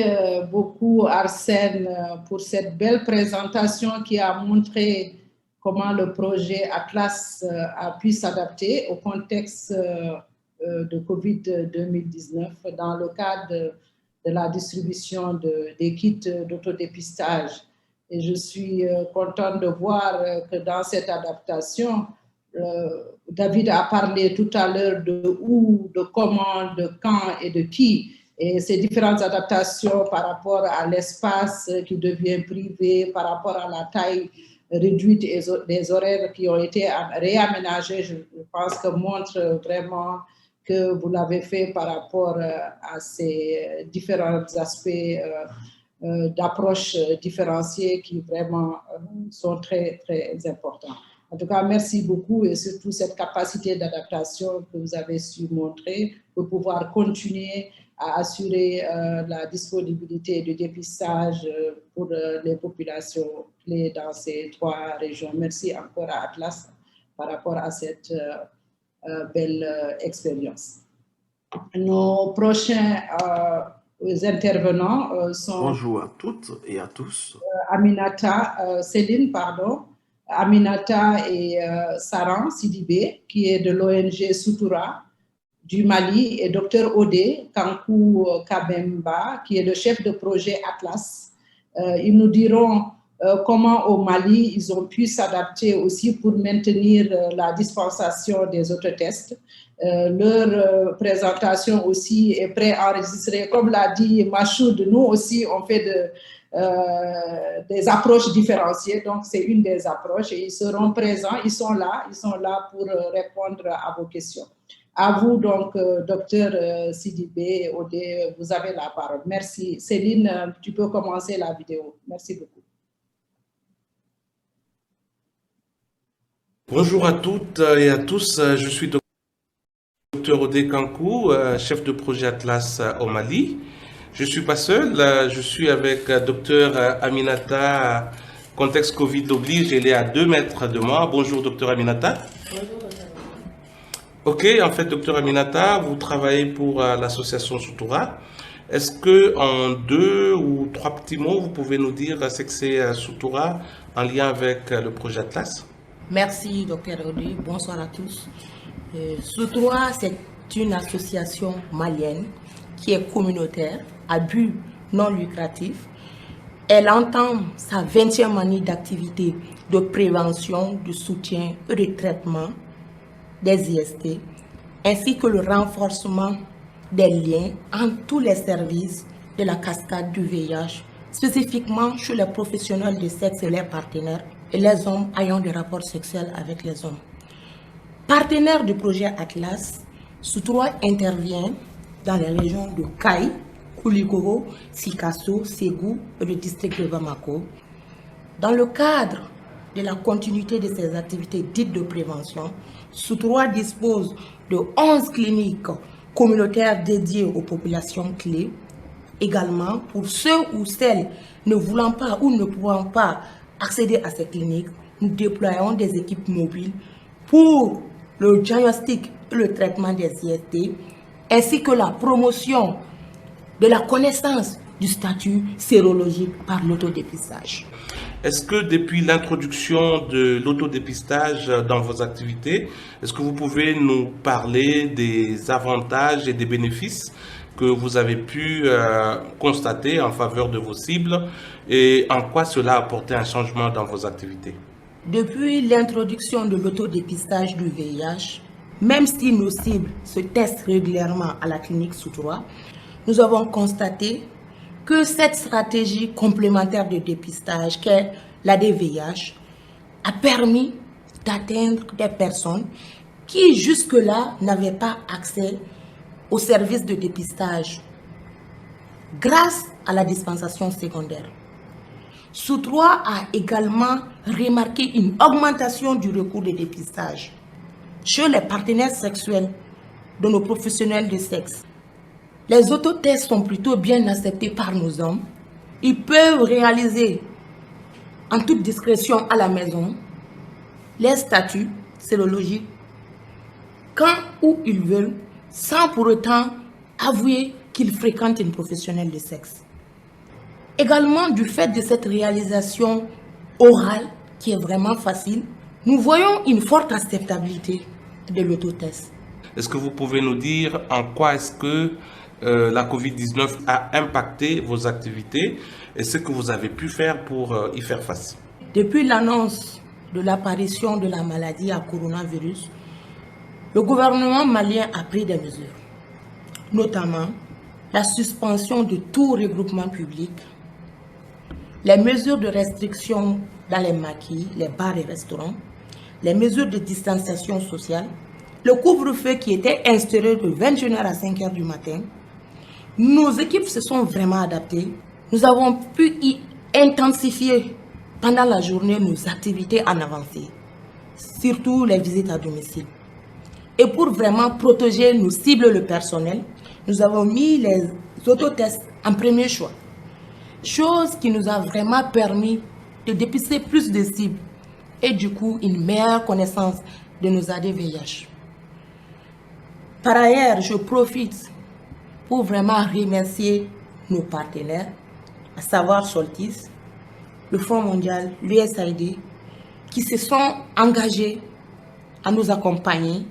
beaucoup Arsène pour cette belle présentation qui a montré comment le projet Atlas a pu s'adapter au contexte de Covid-2019 dans le cadre de la distribution des kits d'autodépistage. Et je suis contente de voir que dans cette adaptation, David a parlé tout à l'heure de où, de comment, de quand et de qui. Et ces différentes adaptations par rapport à l'espace qui devient privé, par rapport à la taille réduite et des horaires qui ont été réaménagés, je pense que montre vraiment que vous l'avez fait par rapport à ces différents aspects d'approche différenciée qui vraiment sont très, très importants. En tout cas, merci beaucoup et surtout cette capacité d'adaptation que vous avez su montrer pour pouvoir continuer à assurer la disponibilité du dépistage pour les populations clés dans ces 3 régions. Merci encore à Atlas par rapport à cette belle expérience. Nos prochains intervenants sont... Bonjour à toutes et à tous. Céline, Aminata et Saran Sidibé, qui est de l'ONG Soutoura du Mali, et Dr Odé Kankou Kabemba, qui est le chef de projet Atlas. Ils nous diront comment au Mali, ils ont pu s'adapter aussi pour maintenir la dispensation des autotests. Leur présentation aussi est préenregistrée. Comme l'a dit Machoud, nous aussi, on fait des approches différenciées. Donc, c'est une des approches et ils seront présents. Ils sont là pour répondre à vos questions. À vous, donc, docteur Sidibé, Odé, vous avez la parole. Merci. Céline, tu peux commencer la vidéo. Merci beaucoup. Bonjour à toutes et à tous. Je suis docteur Odé Kankou, chef de projet Atlas au Mali. Je ne suis pas seul, je suis avec docteur Aminata. Contexte Covid oblige, elle est à 2 mètres de moi. Bonjour, docteur Aminata. Bonjour. Ok, en fait, docteur Aminata, vous travaillez pour l'association Soutoura. Est-ce que en 2 ou 3 petits mots, vous pouvez nous dire ce que c'est Soutoura en lien avec le projet Atlas? Merci, Dr. Audi. Bonsoir à tous. Soutoura, c'est une association malienne qui est communautaire, à but non lucratif. Elle entame sa 20e année d'activité de prévention, de soutien et de traitement des IST, ainsi que le renforcement des liens entre tous les services de la cascade du VIH, spécifiquement chez les professionnels de sexe et leurs partenaires et les hommes ayant des rapports sexuels avec les hommes. Partenaire du projet Atlas, Soutoura intervient dans les régions de Kaï, Koulikoro, Sikasso, Ségou et le district de Bamako. Dans le cadre de la continuité de ces activités dites de prévention, Soutoura dispose de 11 cliniques communautaires dédiées aux populations clés. Également, pour ceux ou celles ne voulant pas ou ne pouvant pas accéder à ces cliniques, nous déployons des équipes mobiles pour le diagnostic et le traitement des IST, ainsi que la promotion de la connaissance du statut sérologique par l'autodépistage. Est-ce que depuis l'introduction de l'autodépistage dans vos activités, est-ce que vous pouvez nous parler des avantages et des bénéfices que vous avez pu constater en faveur de vos cibles et en quoi cela a apporté un changement dans vos activités? Depuis l'introduction de l'autodépistage du VIH, même si nos cibles se testent régulièrement à la clinique Soutoura, nous avons constaté que cette stratégie complémentaire de dépistage qu'est l'ADVIH a permis d'atteindre des personnes qui jusque-là n'avaient pas accès aux services de dépistage grâce à la dispensation secondaire. Soutoura a également remarqué une augmentation du recours de dépistage chez les partenaires sexuels de nos professionnels de sexe. Les autotests sont plutôt bien acceptés par nos hommes. Ils peuvent réaliser en toute discrétion à la maison les statuts sérologiques quand ou ils veulent, sans pour autant avouer qu'ils fréquentent une professionnelle de sexe. Également, du fait de cette réalisation orale qui est vraiment facile, nous voyons une forte acceptabilité de l'autotest. Est-ce que vous pouvez nous dire en quoi est-ce que la COVID-19 a impacté vos activités et ce que vous avez pu faire pour y faire face? Depuis l'annonce de l'apparition de la maladie à coronavirus, le gouvernement malien a pris des mesures, notamment la suspension de tout regroupement public, les mesures de restriction dans les maquis, les bars et restaurants, les mesures de distanciation sociale, le couvre-feu qui était instauré de 21h à 5h du matin. Nos équipes se sont vraiment adaptées. Nous avons pu y intensifier pendant la journée nos activités en avancée, surtout les visites à domicile. Et pour vraiment protéger nos cibles, le personnel, nous avons mis les autotests en premier choix. Chose qui nous a vraiment permis de dépister plus de cibles et du coup une meilleure connaissance de nos ADVIH. Par ailleurs, je profite pour vraiment remercier nos partenaires, à savoir Soltis, le Fonds mondial, l'USAID, qui se sont engagés à nous accompagner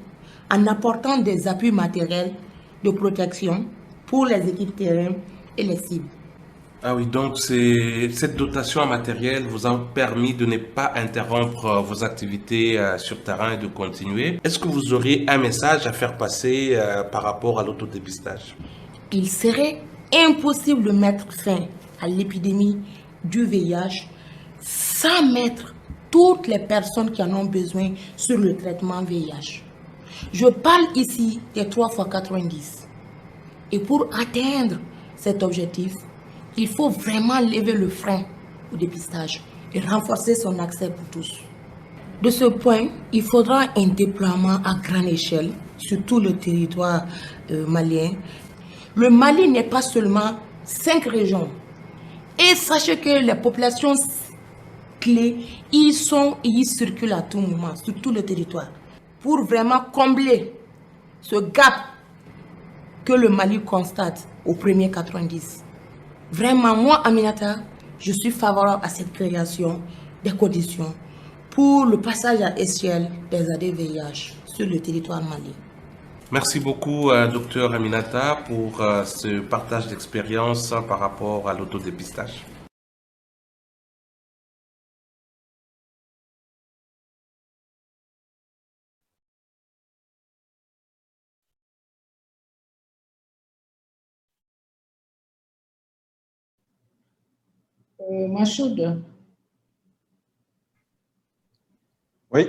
en apportant des appuis matériels de protection pour les équipes terrain et les cibles. Ah oui, donc cette dotation en matériel vous a permis de ne pas interrompre vos activités sur terrain et de continuer. Est-ce que vous auriez un message à faire passer par rapport à l'autodépistage? Il serait impossible de mettre fin à l'épidémie du VIH sans mettre toutes les personnes qui en ont besoin sur le traitement VIH. Je parle ici des 3x90. Et pour atteindre cet objectif, il faut vraiment lever le frein au dépistage et renforcer son accès pour tous. De ce point, il faudra un déploiement à grande échelle sur tout le territoire malien. Le Mali n'est pas seulement 5 régions. Et sachez que les populations clés y sont et y circulent à tout moment, sur tout le territoire. Pour vraiment combler ce gap que le Mali constate au premier 90. Vraiment, moi, Aminata, je suis favorable à cette création des conditions pour le passage à échelle des ADVIH sur le territoire malien. Merci beaucoup, Dr Aminata, pour ce partage d'expérience par rapport à l'autodépistage. Machoud. Oui.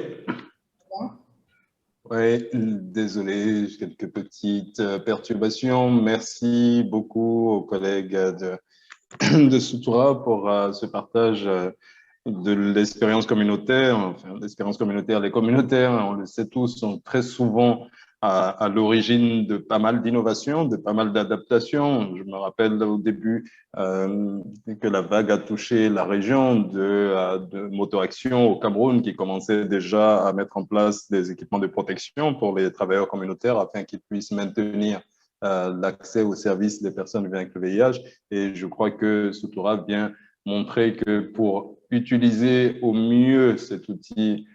Oui, désolé, j'ai quelques petites perturbations. Merci beaucoup aux collègues de Soutoura pour ce partage de l'expérience communautaire. Enfin, l'expérience communautaire, les communautaires, on le sait tous, sont très souvent à l'origine de pas mal d'innovations, de pas mal d'adaptations. Je me rappelle au début que la vague a touché la région de Motoaction au Cameroun, qui commençait déjà à mettre en place des équipements de protection pour les travailleurs communautaires afin qu'ils puissent maintenir l'accès aux services des personnes vivant avec le VIH. Et je crois que Soutoura vient montrer que pour utiliser au mieux cet outil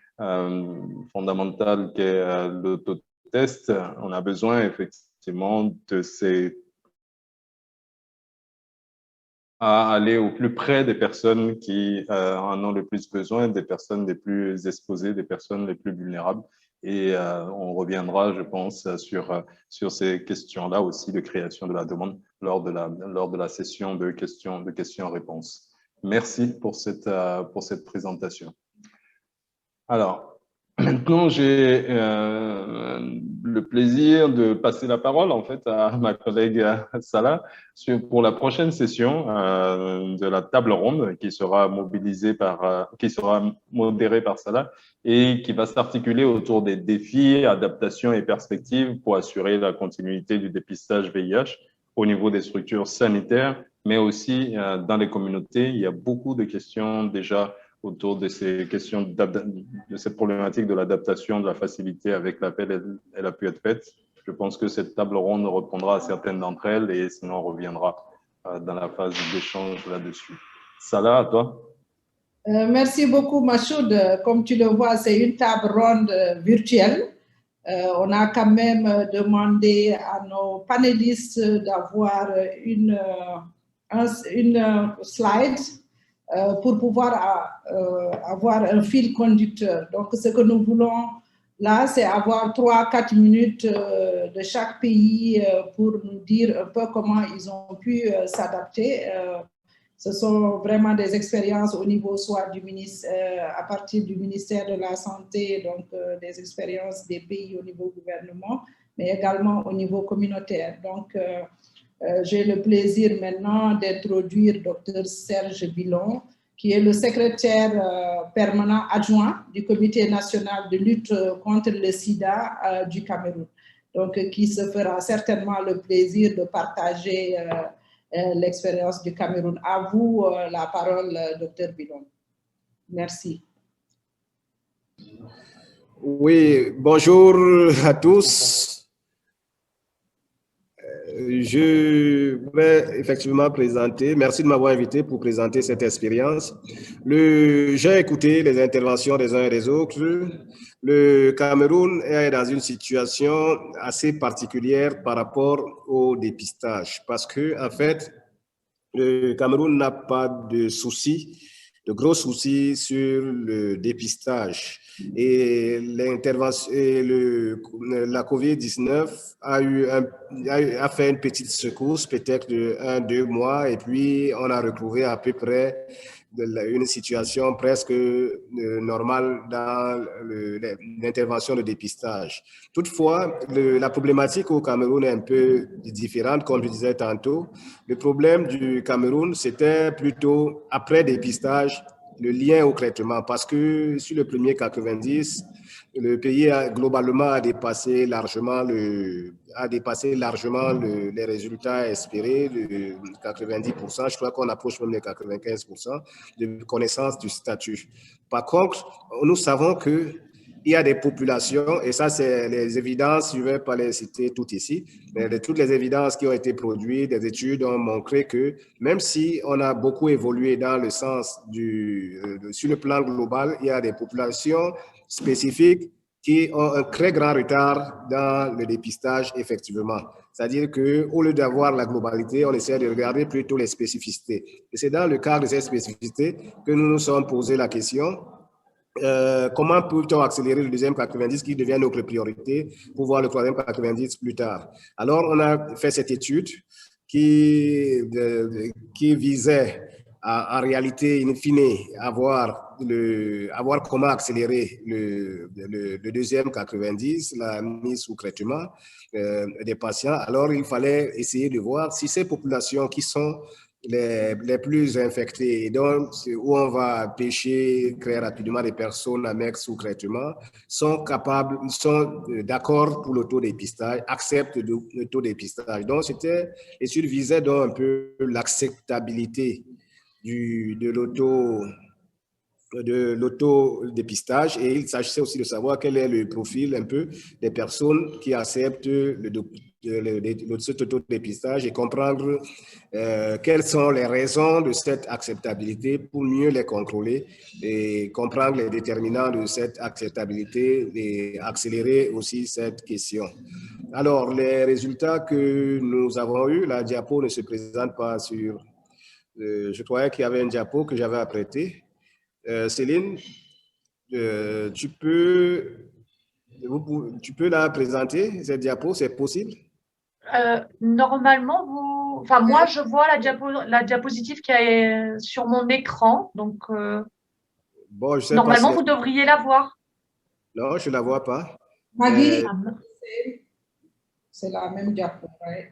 fondamental qu'est l'autotest, on a besoin effectivement de ces à aller au plus près des personnes qui en ont le plus besoin, des personnes les plus exposées, des personnes les plus vulnérables. Et on reviendra, je pense, sur ces questions-là aussi de création de la demande lors de la session de questions-réponses. Merci pour cette présentation. Alors, maintenant, j'ai le plaisir de passer la parole en fait à ma collègue Salah pour la prochaine session de la table ronde qui sera modérée par Salah et qui va s'articuler autour des défis, adaptations et perspectives pour assurer la continuité du dépistage VIH au niveau des structures sanitaires, mais aussi dans les communautés. Il y a beaucoup de questions déjà autour de ces questions de cette problématique de l'adaptation, de la facilité avec laquelle elle a pu être faite. Je pense que cette table ronde répondra à certaines d'entre elles et sinon on reviendra dans la phase d'échange là-dessus. Salah, à toi. Merci beaucoup, Machoud. Comme tu le vois, c'est une table ronde virtuelle. On a quand même demandé à nos panélistes d'avoir une slide pour pouvoir avoir un fil conducteur. Donc, ce que nous voulons là, c'est avoir 3-4 minutes de chaque pays pour nous dire un peu comment ils ont pu s'adapter. Ce sont vraiment des expériences au niveau soit du ministère, à partir du ministère de la Santé, donc des expériences des pays au niveau gouvernement, mais également au niveau communautaire. Donc, j'ai le plaisir maintenant d'introduire Dr Serge Bilon, qui est le secrétaire permanent adjoint du Comité national de lutte contre le sida du Cameroun. Donc, qui se fera certainement le plaisir de partager l'expérience du Cameroun. À vous la parole, Dr Bilon. Merci. Oui, bonjour à tous. Je vais effectivement présenter, merci de m'avoir invité pour présenter cette expérience. J'ai écouté les interventions des uns et des autres. Le Cameroun est dans une situation assez particulière par rapport au dépistage parce que, en fait, le Cameroun n'a pas de soucis, de gros soucis sur le dépistage. Et l'intervention, la COVID-19 a fait une petite secousse, peut-être de 1-2 mois, et puis on a retrouvé à peu près une situation presque normale dans l'intervention de dépistage. Toutefois, la problématique au Cameroun est un peu différente, comme je disais tantôt. Le problème du Cameroun, c'était plutôt après dépistage, le lien au traitement, parce que sur le premier 90, le pays globalement dépassé largement les résultats espérés, de 90%. Je crois qu'on approche même les 95% de connaissance du statut. Par contre, nous savons que il y a des populations, et ça, c'est les évidences, je ne vais pas les citer toutes ici, mais toutes les évidences qui ont été produites, des études ont montré que même si on a beaucoup évolué dans le sens sur le plan global, il y a des populations spécifiques qui ont un très grand retard dans le dépistage, effectivement. C'est-à-dire qu'au lieu d'avoir la globalité, on essaie de regarder plutôt les spécificités. Et c'est dans le cadre de ces spécificités que nous nous sommes posé la question. Comment peut-on accélérer le deuxième 90 qui devient notre priorité pour voir le troisième 90 plus tard? Alors, on a fait cette étude qui visait en réalité, in fine, à voir comment accélérer le deuxième 90, la mise sous traitement des patients. Alors, il fallait essayer de voir si ces populations qui sont les plus infectés, et donc où on va pêcher très rapidement des personnes à mettre sous traitement, sont d'accord pour l'autodépistage, acceptent l'autodépistage. Donc, l'étude visait donc un peu l'acceptabilité de l'autodépistage, et il s'agissait aussi de savoir quel est le profil un peu des personnes qui acceptent cet autodépistage et comprendre quelles sont les raisons de cette acceptabilité pour mieux les contrôler et comprendre les déterminants de cette acceptabilité et accélérer aussi cette question. Alors, les résultats que nous avons eus, la diapo ne se présente pas sur... je croyais qu'il y avait un diapo que j'avais apprêté. Céline, tu peux la présenter, cette diapo, c'est possible? Normalement, moi, je vois la diapositive qui est sur mon écran. Donc, bon, je sais normalement, pas si vous devriez la voir. Non, je ne la vois pas. Maggie, c'est la même diapo, right?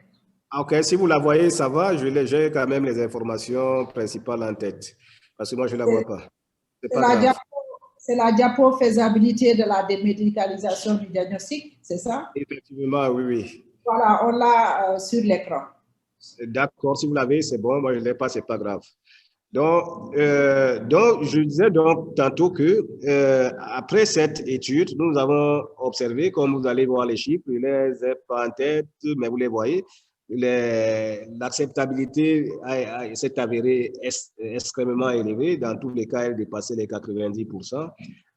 Ok, si vous la voyez, ça va. J'ai quand même les informations principales en tête. Parce que moi, je ne la vois pas. C'est la diapo faisabilité de la démédicalisation du diagnostic, c'est ça? Effectivement, oui, oui. Voilà, on l'a sur l'écran. D'accord, si vous l'avez, c'est bon. Moi, je ne l'ai pas, ce n'est pas grave. Donc, je disais donc tantôt que après cette étude, nous avons observé, comme vous allez voir les chiffres, je ne les ai pas en tête, mais vous les voyez, l'acceptabilité s'est avérée extrêmement élevée. Dans tous les cas, elle dépassait les 90%.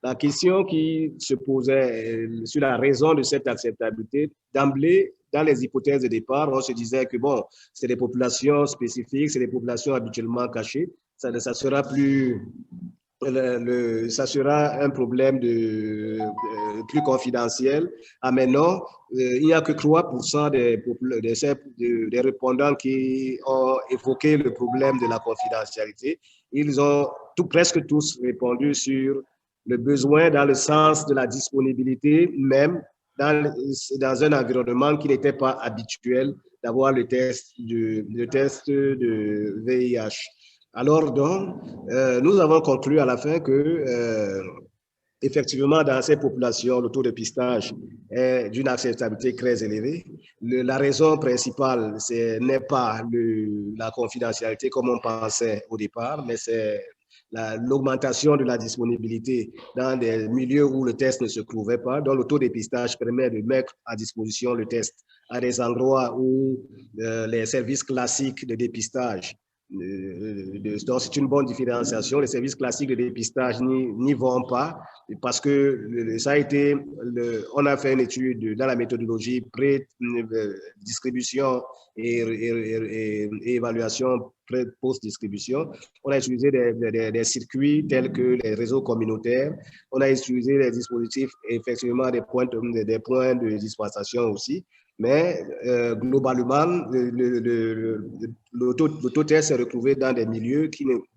La question qui se posait sur la raison de cette acceptabilité, d'emblée, dans les hypothèses de départ, on se disait que bon, c'est des populations spécifiques, c'est des populations habituellement cachées. Ça sera un problème plus confidentiel. Ah, mais non, il n'y a que 3% des répondants qui ont évoqué le problème de la confidentialité. Ils ont presque tous répondu sur le besoin dans le sens de la disponibilité, même dans un environnement qui n'était pas habituel d'avoir le test de VIH. Alors donc, nous avons conclu à la fin que effectivement, dans ces populations, le taux de dépistage est d'une acceptabilité très élevée. La raison principale, n'est pas la confidentialité comme on pensait au départ, mais c'est l'augmentation de la disponibilité dans des milieux où le test ne se trouvait pas. Donc, le taux de dépistage permet de mettre à disposition le test à des endroits où les services classiques de dépistage, donc c'est une bonne différenciation. Les services classiques de dépistage n'y vont pas parce que ça a été, on a fait une étude dans la méthodologie pré-distribution et évaluation post-distribution. On a utilisé des circuits tels que les réseaux communautaires. On a utilisé les dispositifs, effectivement, des points de dispensation aussi. Mais globalement, l'autotest s'est retrouvé dans des milieux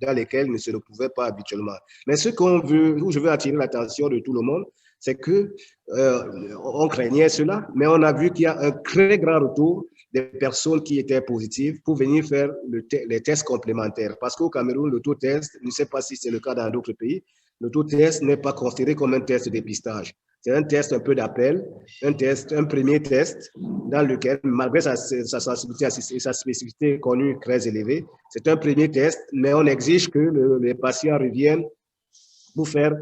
dans lesquels il ne se retrouvait pas habituellement. Mais ce où je veux attirer l'attention de tout le monde, c'est que on craignait cela, mais on a vu qu'il y a un très grand retour des personnes qui étaient positives pour venir faire les tests complémentaires. Parce qu'au Cameroun, l'autotest, je ne sais pas si c'est le cas dans d'autres pays, l'autotest n'est pas considéré comme un test de dépistage. C'est un test un peu d'appel, un premier test dans lequel, malgré sa sensibilité et sa spécificité connue très élevée, c'est un premier test, mais on exige que les patients reviennent pour faire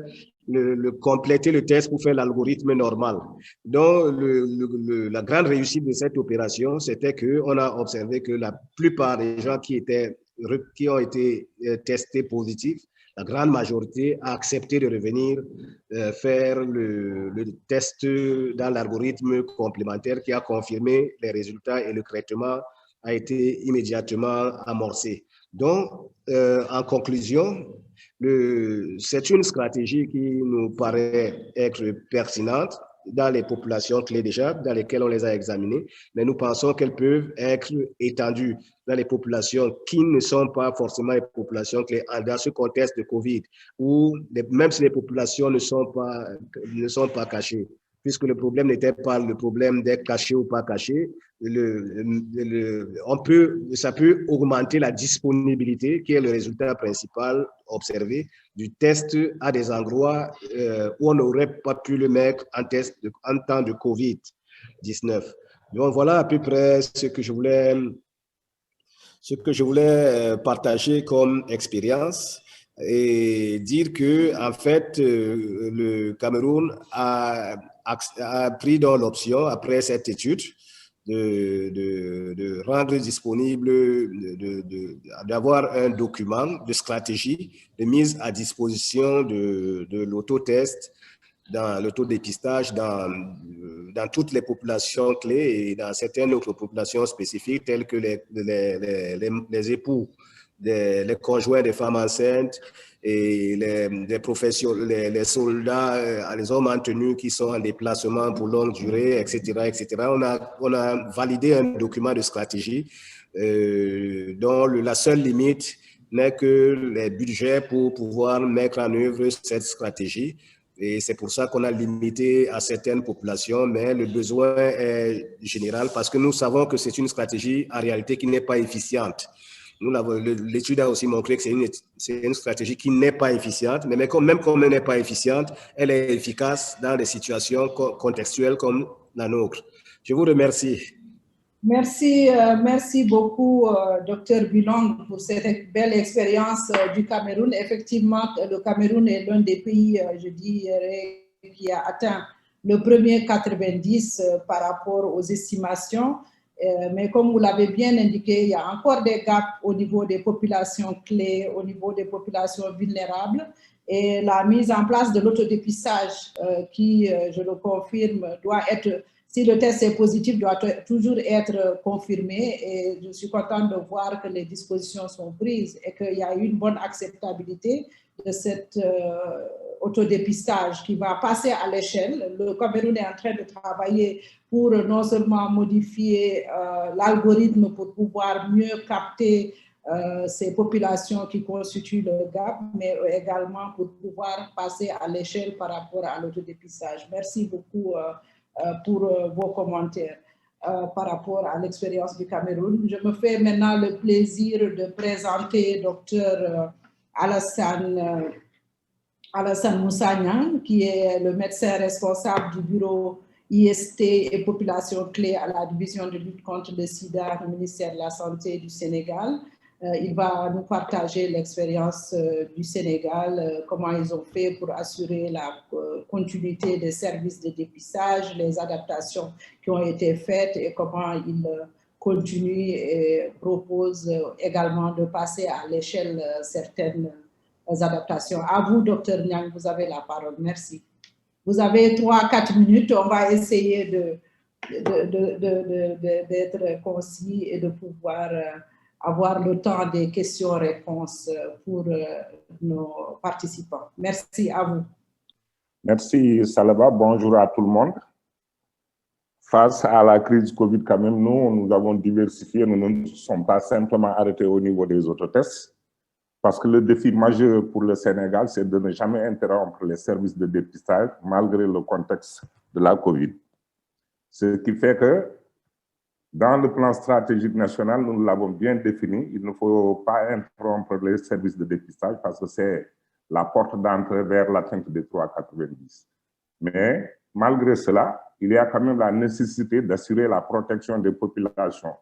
compléter le test pour faire l'algorithme normal. Donc, la grande réussite de cette opération, c'était qu'on a observé que la plupart des gens qui ont été testés positifs, la grande majorité a accepté de revenir faire le test dans l'algorithme complémentaire qui a confirmé les résultats et le traitement a été immédiatement amorcé. Donc, en conclusion, c'est une stratégie qui nous paraît être pertinente dans les populations clés déjà, dans lesquelles on les a examinées, mais nous pensons qu'elles peuvent être étendues dans les populations qui ne sont pas forcément les populations clés, dans ce contexte de Covid, où même si les populations ne sont pas cachées, puisque le problème n'était pas le problème d'être caché ou pas caché, ça peut augmenter la disponibilité, qui est le résultat principal observé du test à des endroits où on n'aurait pas pu le mettre en test en temps de Covid-19. Donc voilà à peu près ce que je voulais partager comme expérience et dire que en fait le Cameroun a pris dans l'option après cette étude de rendre disponible, d'avoir un document de stratégie de mise à disposition de l'autotest, dans l'autodépistage dans toutes les populations clés et dans certaines autres populations spécifiques telles que les époux, les conjoints des femmes enceintes et les soldats, les hommes en tenue qui sont en déplacement pour longue durée, etc., etc. On a validé un document de stratégie dont la seule limite n'est que les budgets pour pouvoir mettre en œuvre cette stratégie. Et c'est pour ça qu'on a limité à certaines populations, mais le besoin est général parce que nous savons que c'est une stratégie en réalité qui n'est pas efficiente. L'étude a aussi montré que c'est une stratégie qui n'est pas efficiente, mais même comme elle n'est pas efficiente, elle est efficace dans des situations contextuelles comme la nôtre. Je vous remercie. Merci beaucoup, Dr Bulong, pour cette belle expérience du Cameroun. Effectivement, le Cameroun est l'un des pays, je dirais, qui a atteint le premier 90 par rapport aux estimations. Mais comme vous l'avez bien indiqué, il y a encore des gaps au niveau des populations clés, au niveau des populations vulnérables. Et la mise en place de l'autodépistage qui, je le confirme, doit être... Si le test est positif, doit toujours être confirmé et je suis contente de voir que les dispositions sont prises et qu'il y a une bonne acceptabilité de cet autodépistage qui va passer à l'échelle. Le Cameroun est en train de travailler pour non seulement modifier l'algorithme pour pouvoir mieux capter ces populations qui constituent le gap, mais également pour pouvoir passer à l'échelle par rapport à l'autodépistage. Merci beaucoup pour vos commentaires par rapport à l'expérience du Cameroun. Je me fais maintenant le plaisir de présenter Dr Alassane Moussa Niang, qui est le médecin responsable du bureau IST et population clé à la division de lutte contre le sida du ministère de la Santé du Sénégal. Il va nous partager l'expérience du Sénégal, comment ils ont fait pour assurer la continuité des services de dépistage, les adaptations qui ont été faites et comment ils continuent et proposent également de passer à l'échelle certaines adaptations. À vous, Dr Niang, vous avez la parole. Merci. Vous avez 3-4 minutes. On va essayer d'être concis et de pouvoir avoir le temps des questions-réponses pour nos participants. Merci à vous. Merci Salaba, bonjour à tout le monde. Face à la crise Covid, quand même, nous avons diversifié, nous ne sommes pas simplement arrêtés au niveau des autotests, parce que le défi majeur pour le Sénégal, c'est de ne jamais interrompre les services de dépistage malgré le contexte de la Covid. Ce qui fait que dans le plan stratégique national, nous l'avons bien défini, il ne faut pas interrompre les services de dépistage parce que c'est la porte d'entrée vers l'atteinte des 3,90. Mais malgré cela, il y a quand même la nécessité d'assurer la protection des populations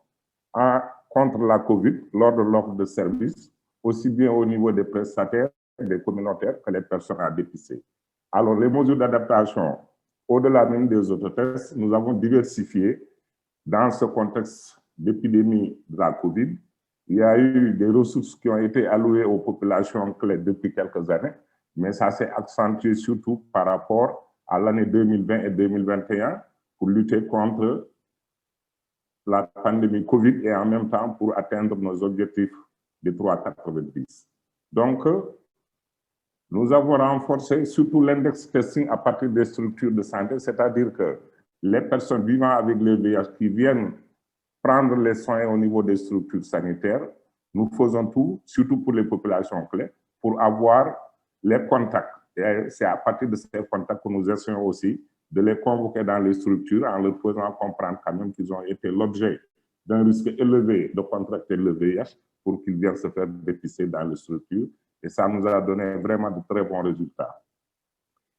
contre la Covid lors de l'offre de services, aussi bien au niveau des prestataires des communautaires que les personnes à dépister. Alors, les mesures d'adaptation, au-delà même des autotests, nous avons diversifié dans ce contexte d'épidémie de la COVID. Il y a eu des ressources qui ont été allouées aux populations clés depuis quelques années, mais ça s'est accentué surtout par rapport à l'année 2020 et 2021 pour lutter contre la pandémie COVID et en même temps pour atteindre nos objectifs de 3,90. Donc, nous avons renforcé surtout l'index testing à partir des structures de santé, c'est-à-dire que les personnes vivant avec le VIH qui viennent prendre les soins au niveau des structures sanitaires, nous faisons tout, surtout pour les populations clés, pour avoir les contacts. Et c'est à partir de ces contacts que nous essayons aussi de les convoquer dans les structures en leur faisant comprendre quand même qu'ils ont été l'objet d'un risque élevé de contracter le VIH pour qu'ils viennent se faire dépister dans les structures. Et ça nous a donné vraiment de très bons résultats.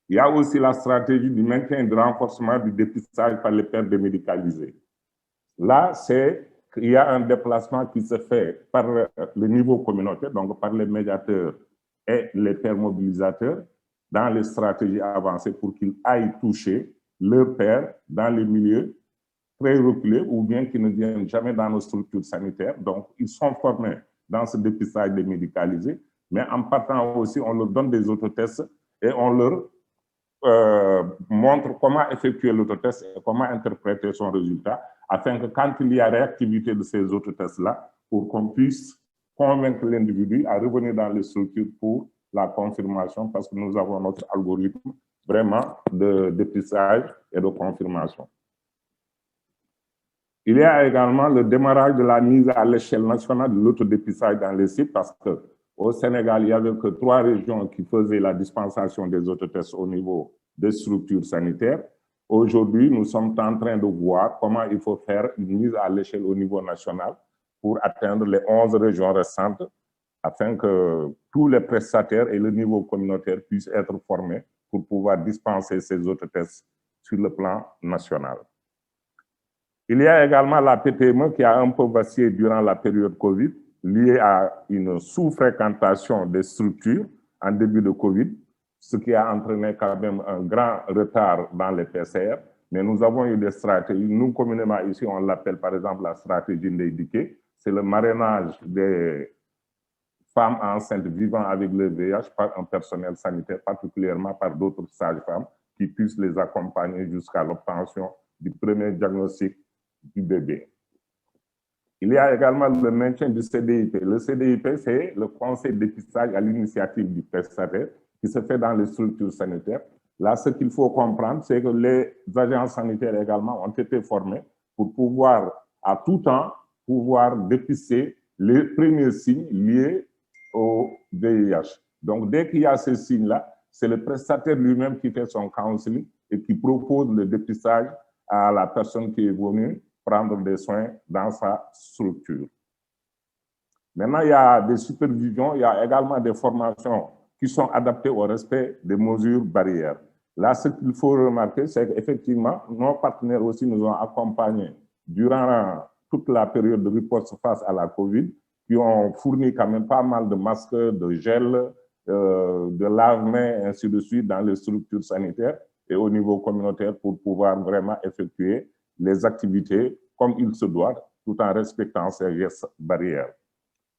Il y a aussi la stratégie du maintien et du renforcement du dépistage par les pairs démédicalisés. Là, il y a un déplacement qui se fait par le niveau communautaire, donc par les médiateurs et les pairs mobilisateurs, dans les stratégies avancées pour qu'ils aillent toucher leurs pairs dans les milieux très reculés ou bien qui ne viennent jamais dans nos structures sanitaires. Donc, ils sont formés dans ce dépistage démédicalisé, mais en partant aussi, on leur donne des autotests et on leur montre comment effectuer l'autotest et comment interpréter son résultat, afin que quand il y a réactivité de ces autotests-là, pour qu'on puisse convaincre l'individu à revenir dans les structures pour la confirmation, parce que nous avons notre algorithme vraiment de dépistage et de confirmation. Il y a également le démarrage de la mise à l'échelle nationale de l'autodépistage dans les sites, parce qu'au Sénégal, il n'y avait que 3 régions qui faisaient la dispensation des autotests au niveau des structures sanitaires. Aujourd'hui, nous sommes en train de voir comment il faut faire une mise à l'échelle au niveau national pour atteindre les 11 régions restantes, afin que tous les prestataires et le niveau communautaire puissent être formés pour pouvoir dispenser ces autotests sur le plan national. Il y a également la PPME qui a un peu vacillé durant la période Covid, liée à une sous-fréquentation des structures en début de Covid, ce qui a entraîné quand même un grand retard dans les PCR. Mais nous avons eu des stratégies. Nous, communément, ici, on l'appelle par exemple la stratégie d'éduquer. C'est le marrainage des femmes enceintes vivant avec le VIH par un personnel sanitaire, particulièrement par d'autres sages-femmes qui puissent les accompagner jusqu'à l'obtention du premier diagnostic du bébé. Il y a également le maintien du CDIP. Le CDIP, c'est le conseil de dépistage à l'initiative du prestataire qui se fait dans les structures sanitaires. Là, ce qu'il faut comprendre, c'est que les agents sanitaires également ont été formés pour pouvoir, à tout temps, pouvoir dépister les premiers signes liés au VIH. Donc, dès qu'il y a ces signes-là, c'est le prestataire lui-même qui fait son counseling et qui propose le dépistage à la personne qui est venue prendre des soins dans sa structure. Maintenant, il y a des supervisions, il y a également des formations qui sont adaptées au respect des mesures barrières. Là, ce qu'il faut remarquer, c'est qu'effectivement, nos partenaires aussi nous ont accompagnés durant toute la période de riposte face à la COVID, qui ont fourni quand même pas mal de masques, de gel, de lave-mains, ainsi de suite, dans les structures sanitaires et au niveau communautaire pour pouvoir vraiment effectuer les activités comme il se doit, tout en respectant ces gestes barrières.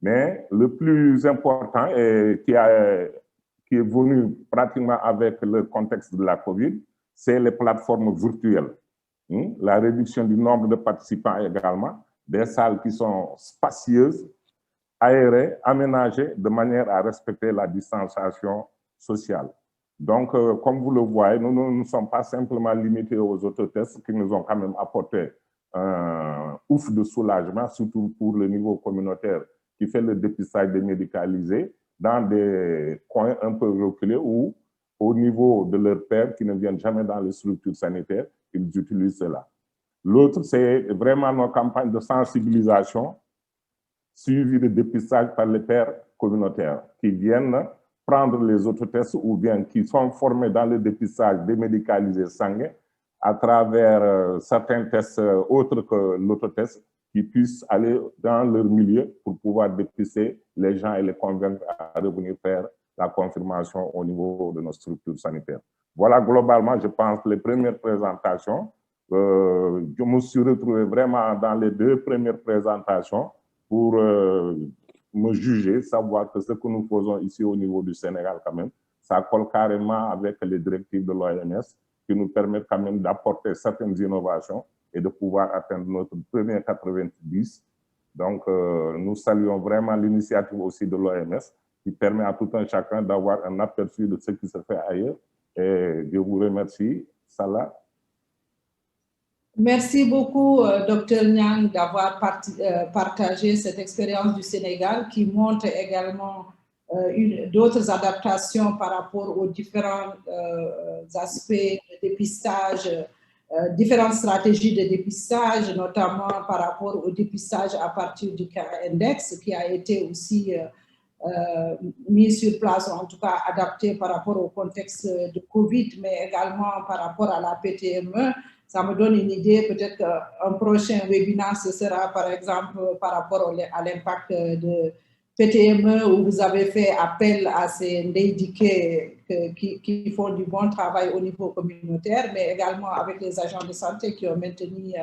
Mais le plus important et qui est venu pratiquement avec le contexte de la COVID, c'est les plateformes virtuelles. La réduction du nombre de participants également, des salles qui sont spacieuses, aérées, aménagées de manière à respecter la distanciation sociale. Donc, comme vous le voyez, nous ne sommes pas simplement limités aux autotests qui nous ont quand même apporté un ouf de soulagement, surtout pour le niveau communautaire qui fait le dépistage démédicalisé dans des coins un peu reculés ou au niveau de leurs pairs qui ne viennent jamais dans les structures sanitaires, ils utilisent cela. L'autre, c'est vraiment nos campagnes de sensibilisation suivies de dépistage par les pairs communautaires qui viennent prendre les autotests ou bien qui sont formés dans le dépistage démédicalisé sanguin à travers certains tests autres que l'autotest qui puissent aller dans leur milieu pour pouvoir dépister les gens et les convaincre à revenir faire la confirmation au niveau de nos structures sanitaires. Voilà, globalement, je pense que les premières présentations, je me suis retrouvé vraiment dans les 2 premières présentations pour me juger, savoir que ce que nous faisons ici au niveau du Sénégal quand même, ça colle carrément avec les directives de l'OMS qui nous permettent quand même d'apporter certaines innovations et de pouvoir atteindre notre premier 90. Donc, nous saluons vraiment l'initiative aussi de l'OMS qui permet à tout un chacun d'avoir un aperçu de ce qui se fait ailleurs. Et je vous remercie. Salah. Merci beaucoup, Dr Niang, d'avoir partagé cette expérience du Sénégal qui montre également d'autres adaptations par rapport aux différents aspects de dépistage, différentes stratégies de dépistage, notamment par rapport au dépistage à partir du cas index qui a été aussi mis sur place, ou en tout cas adapté par rapport au contexte de Covid, mais également par rapport à la PTME. Ça me donne une idée, peut-être qu'un prochain webinaire, ce sera par exemple par rapport à l'impact de PTME, où vous avez fait appel à ces indiqués qui font du bon travail au niveau communautaire, mais également avec les agents de santé qui ont maintenu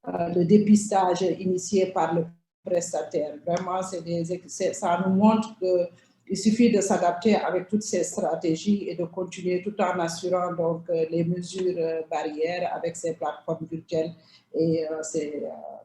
le dépistage initié par le prestataire. Vraiment, ça nous montre qu'il suffit de s'adapter avec toutes ces stratégies et de continuer tout en assurant donc les mesures barrières avec ces plateformes virtuelles et ces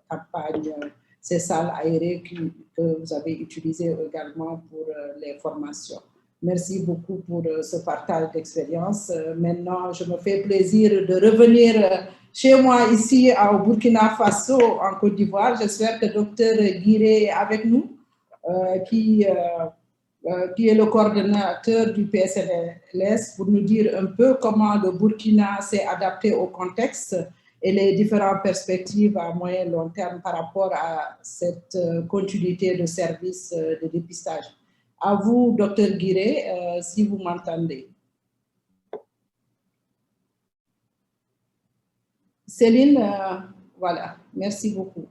campagnes, ces salles aérées que vous avez utilisées également pour les formations. Merci beaucoup pour ce partage d'expérience. Maintenant, je me fais plaisir de revenir chez moi ici au Burkina Faso, en Côte d'Ivoire. J'espère que Dr Guiré est avec nous, qui est le coordonnateur du PSLS, pour nous dire un peu comment le Burkina s'est adapté au contexte et les différentes perspectives à moyen et long terme par rapport à cette continuité de services de dépistage. À vous, Dr Guiré, si vous m'entendez. Céline, voilà, merci beaucoup.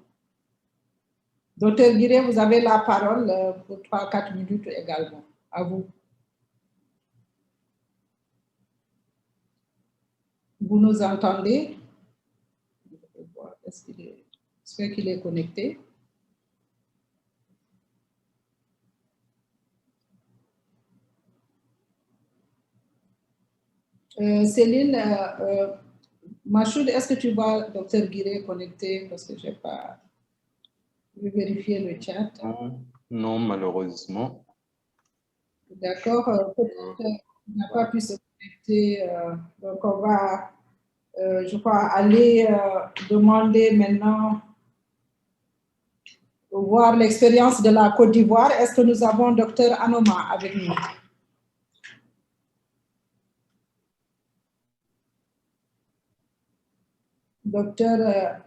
Dr Guiré, vous avez la parole pour 3-4 minutes également. À vous. Vous nous entendez? Est-ce qu'il est connecté? Céline, Machoud, est-ce que tu vois Dr Guiré connecté? Parce que je n'ai pas... Je vais vérifier le chat. Non, malheureusement. D'accord, peut-être qu'il n'a pas pu se connecter. Donc, on va, je crois, aller demander maintenant voir l'expérience de la Côte d'Ivoire. Est-ce que nous avons Dr Anoma avec nous? Docteur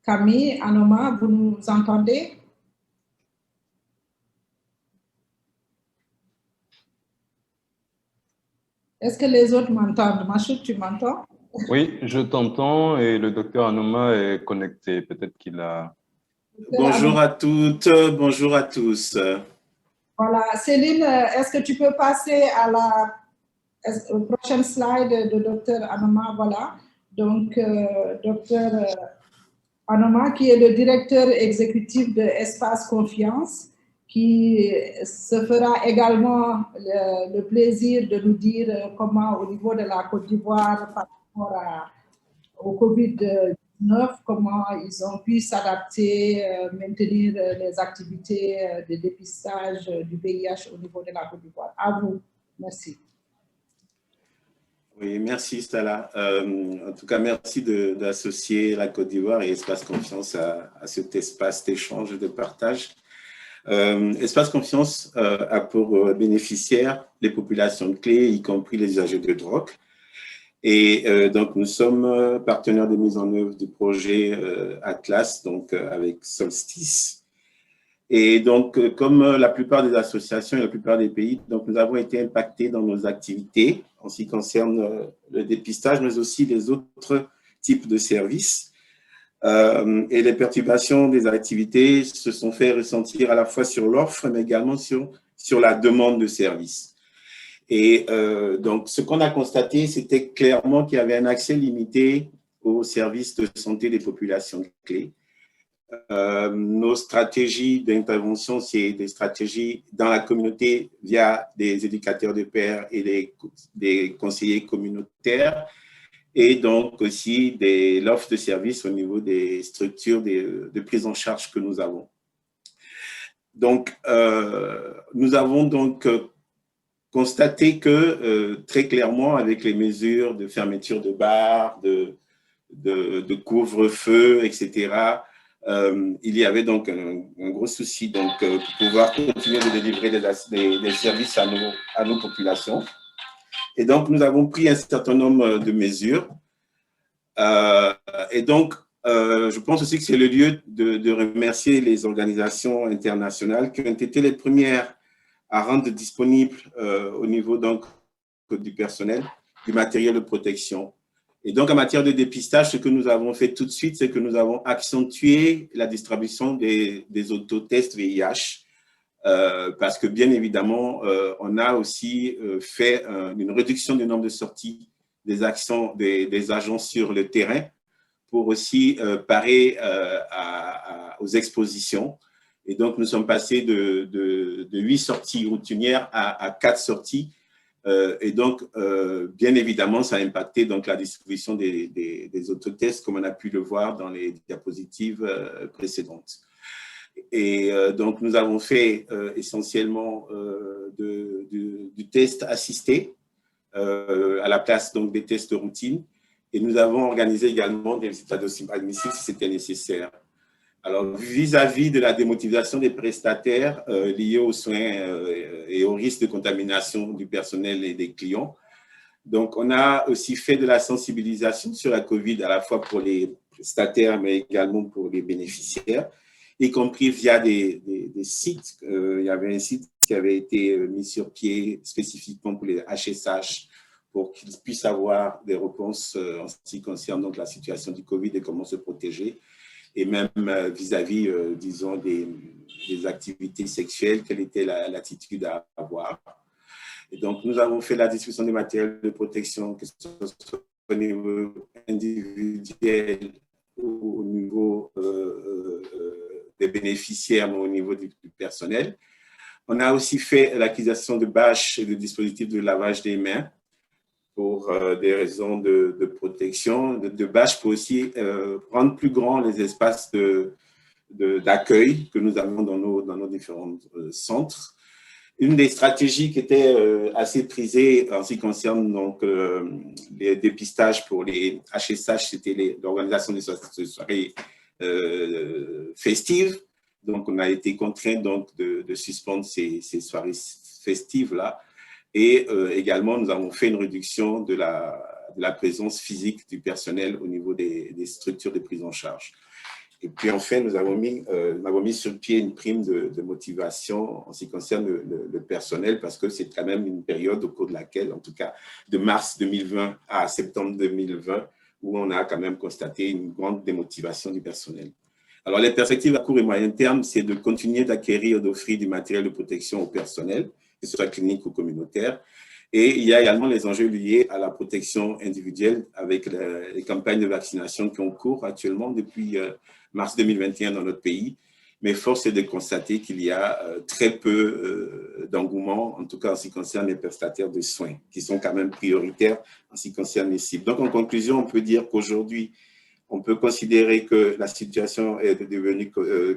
Camille Anoma, vous nous entendez? Est-ce que les autres m'entendent? Machoud, tu m'entends? Oui, je t'entends et le docteur Anoma est connecté. Peut-être qu'il a... Bonjour à toutes, bonjour à tous. Voilà, Céline, est-ce que tu peux passer à la prochaine slide de Dr Anoma? Voilà, donc Dr Anoma, qui est le directeur exécutif de Espace Confiance, qui se fera également le plaisir de nous dire comment, au niveau de la Côte d'Ivoire, par rapport au Covid-19, comment ils ont pu s'adapter, maintenir les activités de dépistage du VIH au niveau de la Côte d'Ivoire. À vous. Merci. Oui, merci Stella. En tout cas, merci d'associer la Côte d'Ivoire et Espace Confiance à cet espace d'échange et de partage. Espace Confiance a pour bénéficiaires les populations clés, y compris les usagers de drogue. Et donc, nous sommes partenaires de mise en œuvre du projet Atlas, donc avec Solstice. Et donc, comme la plupart des associations et la plupart des pays, donc nous avons été impactés dans nos activités en ce qui concerne le dépistage, mais aussi les autres types de services. Et les perturbations des activités se sont fait ressentir à la fois sur l'offre, mais également sur la demande de services. Et donc, ce qu'on a constaté, c'était clairement qu'il y avait un accès limité aux services de santé des populations clés. Nos stratégies d'intervention, c'est des stratégies dans la communauté via des éducateurs de pairs et des conseillers communautaires, et donc aussi l'offre de services au niveau des structures de prise en charge que nous avons. Donc, nous avons donc constaté que très clairement, avec les mesures de fermeture de bars, de couvre-feu, etc., il y avait donc un gros souci donc, pour pouvoir continuer de délivrer des services à nos populations. Et donc, nous avons pris un certain nombre de mesures. Et donc, je pense aussi que c'est le lieu de remercier les organisations internationales qui ont été les premières à rendre disponible au niveau donc, du personnel, du matériel de protection. Et donc, en matière de dépistage, ce que nous avons fait tout de suite, c'est que nous avons accentué la distribution des autotests VIH, parce que bien évidemment, on a aussi fait une réduction du nombre de sorties des agents sur le terrain pour aussi parer aux expositions. Et donc, nous sommes passés de 8 sorties routinières à 4 sorties. Et donc, bien évidemment, ça a impacté donc, la distribution des autotests, comme on a pu le voir dans les diapositives précédentes. Et donc, nous avons fait essentiellement du test assisté à la place donc, des tests de routine. Et nous avons organisé également des visites admissibles si c'était nécessaire. Alors, vis-à-vis de la démotivation des prestataires liés aux soins et au risque de contamination du personnel et des clients, donc on a aussi fait de la sensibilisation sur la COVID, à la fois pour les prestataires, mais également pour les bénéficiaires, y compris via des sites. Il y avait un site qui avait été mis sur pied spécifiquement pour les HSH, pour qu'ils puissent avoir des réponses en ce qui concerne donc, la situation du COVID et comment se protéger. Et même vis-à-vis, disons, des activités sexuelles, quelle était l'attitude à avoir. Et donc, nous avons fait la distribution des matériels de protection, que ce soit au niveau individuel ou au niveau des bénéficiaires, mais au niveau du personnel. On a aussi fait l'acquisition de bâches et de dispositifs de lavage des mains pour des raisons de protection, de bâches pour aussi rendre plus grands les espaces d'accueil que nous avons dans nos différents centres. Une des stratégies qui était assez prisée en ce qui concerne donc, les dépistages pour les HSH, c'était l'organisation des soirées festives. Donc, on a été contraint donc, de suspendre ces soirées festives-là. Et également, nous avons fait une réduction de la présence physique du personnel au niveau des structures de prise en charge. Et puis enfin, nous avons mis sur pied une prime de motivation en ce qui concerne le personnel, parce que c'est quand même une période au cours de laquelle, en tout cas de mars 2020 à septembre 2020, où on a quand même constaté une grande démotivation du personnel. Alors, les perspectives à court et moyen terme, c'est de continuer d'acquérir et d'offrir du matériel de protection au personnel, que ce soit clinique ou communautaire. Et il y a également les enjeux liés à la protection individuelle avec les campagnes de vaccination qui ont cours actuellement depuis mars 2021 dans notre pays. Mais force est de constater qu'il y a très peu d'engouement, en tout cas en ce qui concerne les prestataires de soins, qui sont quand même prioritaires en ce qui concerne les cibles. Donc, en conclusion, on peut dire qu'aujourd'hui, on peut considérer que la situation est devenue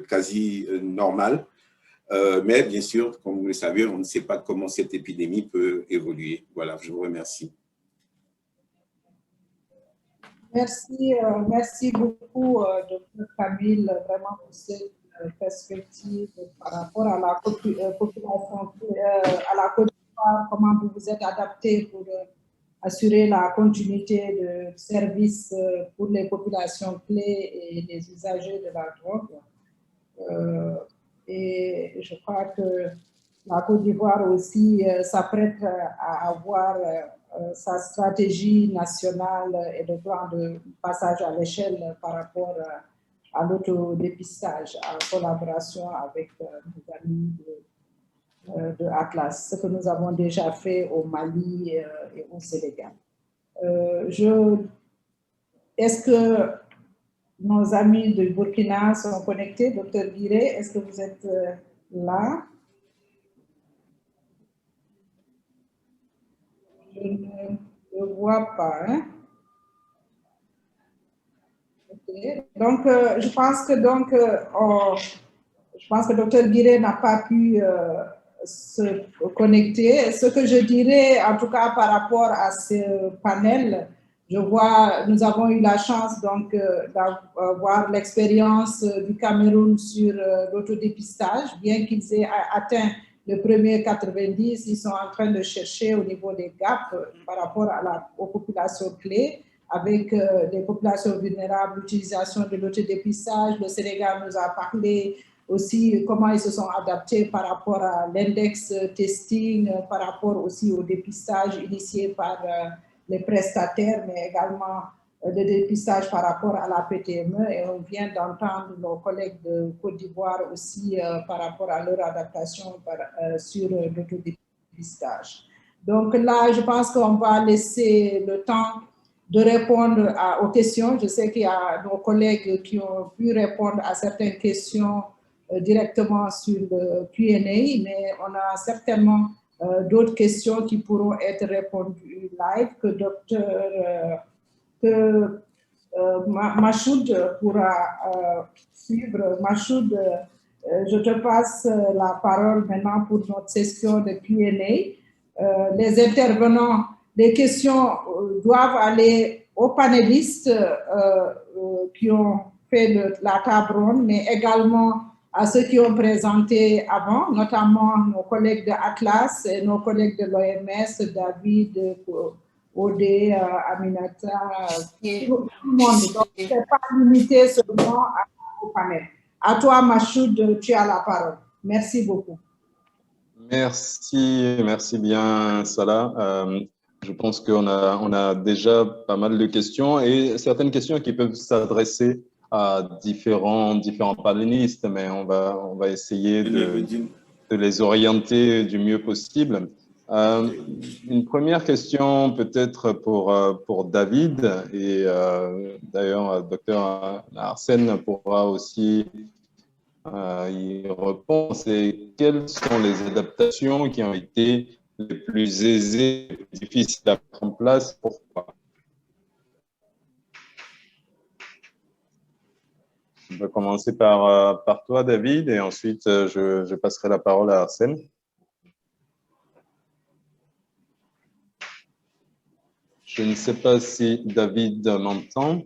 quasi normale. Mais bien sûr, comme vous le savez, on ne sait pas comment cette épidémie peut évoluer. Voilà, je vous remercie. Merci beaucoup, Dr. Camille, vraiment pour cette perspective par rapport à la population, à la Côte d'Ivoire, comment vous vous êtes adapté pour assurer la continuité de services pour les populations clés et les usagers de la drogue. Et je crois que la Côte d'Ivoire aussi s'apprête à avoir sa stratégie nationale et le plan de passage à l'échelle par rapport à l'autodépistage, en collaboration avec nos amis de Atlas, ce que nous avons déjà fait au Mali et au Sénégal. Est-ce que nos amis de Burkina sont connectés? Docteur Guiré, est-ce que vous êtes là? Je ne le vois pas. Hein? Okay. Donc, je pense que Dr Guiré n'a pas pu se connecter. Ce que je dirais, en tout cas par rapport à ce panel, je vois, nous avons eu la chance donc d'avoir l'expérience du Cameroun sur l'autodépistage, bien qu'ils aient atteint le premier 90, ils sont en train de chercher au niveau des gaps par rapport aux populations clés, avec des populations vulnérables, l'utilisation de l'autodépistage. Le Sénégal nous a parlé aussi comment ils se sont adaptés par rapport à l'index testing, par rapport aussi au dépistage initié par les prestataires, mais également le dépistage par rapport à la PTME. Et on vient d'entendre nos collègues de Côte d'Ivoire aussi par rapport à leur adaptation sur l'autodépistage. Donc là, je pense qu'on va laisser le temps de répondre aux questions. Je sais qu'il y a nos collègues qui ont pu répondre à certaines questions directement sur le Q&A, mais on a certainement d'autres questions qui pourront être répondues live que Machoud pourra suivre. Machoud, je te passe la parole maintenant pour notre session de Q&A. Les intervenants, les questions doivent aller aux panélistes qui ont fait la table ronde, mais également à ceux qui ont présenté avant, notamment nos collègues de Atlas et nos collègues de l'OMS, David, Odé, Aminata, tout le monde. Donc, ce n'est pas limité seulement au panel. À toi, Machoud, tu as la parole. Merci beaucoup. Merci bien, Salah. Je pense qu'on a déjà pas mal de questions et certaines questions qui peuvent s'adresser à différents panélistes, mais on va essayer de les orienter du mieux possible. Une première question peut-être pour David, et d'ailleurs, Dr Arsène pourra aussi y répondre. C'est quelles sont les adaptations qui ont été les plus aisées, les plus difficiles à mettre en place? Pourquoi? On va commencer par toi, David, et ensuite je passerai la parole à Arsène. Je ne sais pas si David m'entend.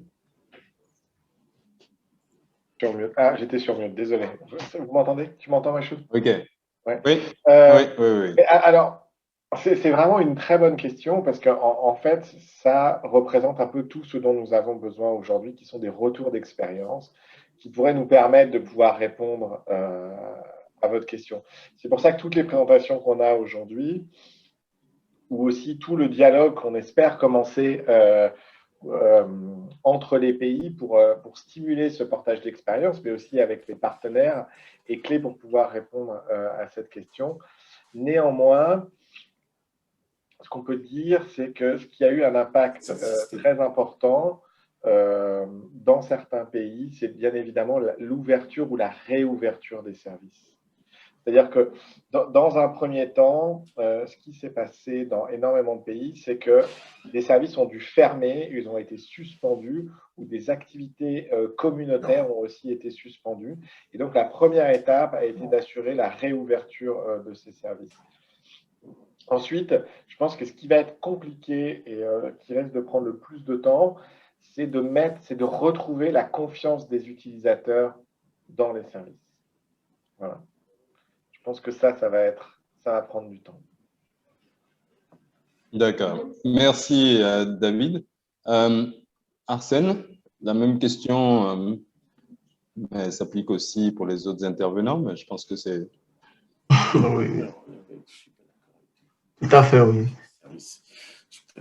Ah, j'étais sur mute, désolé. Vous m'entendez? Tu m'entends, Machoud? Ok. Ouais. Oui. Oui. Alors, c'est vraiment une très bonne question parce qu'en fait, ça représente un peu tout ce dont nous avons besoin aujourd'hui, qui sont des retours d'expérience qui pourraient nous permettre de pouvoir répondre à votre question. C'est pour ça que toutes les présentations qu'on a aujourd'hui, ou aussi tout le dialogue qu'on espère commencer entre les pays pour stimuler ce partage d'expérience, mais aussi avec les partenaires, est clé pour pouvoir répondre à cette question. Néanmoins, ce qu'on peut dire, c'est que ce qui a eu un impact très important dans certains pays, c'est bien évidemment l'ouverture ou la réouverture des services. C'est-à-dire que dans un premier temps, ce qui s'est passé dans énormément de pays, c'est que des services ont dû fermer, ils ont été suspendus, ou des activités communautaires ont aussi été suspendues. Et donc, la première étape a été d'assurer la réouverture de ces services. Ensuite, je pense que ce qui va être compliqué et qui risque de prendre le plus de temps, c'est de retrouver la confiance des utilisateurs dans les services. Voilà. Je pense que ça va prendre du temps. D'accord. Merci, David. Arsène, la même question s'applique aussi pour les autres intervenants, mais je pense que c'est... Oui. Tout à fait, oui.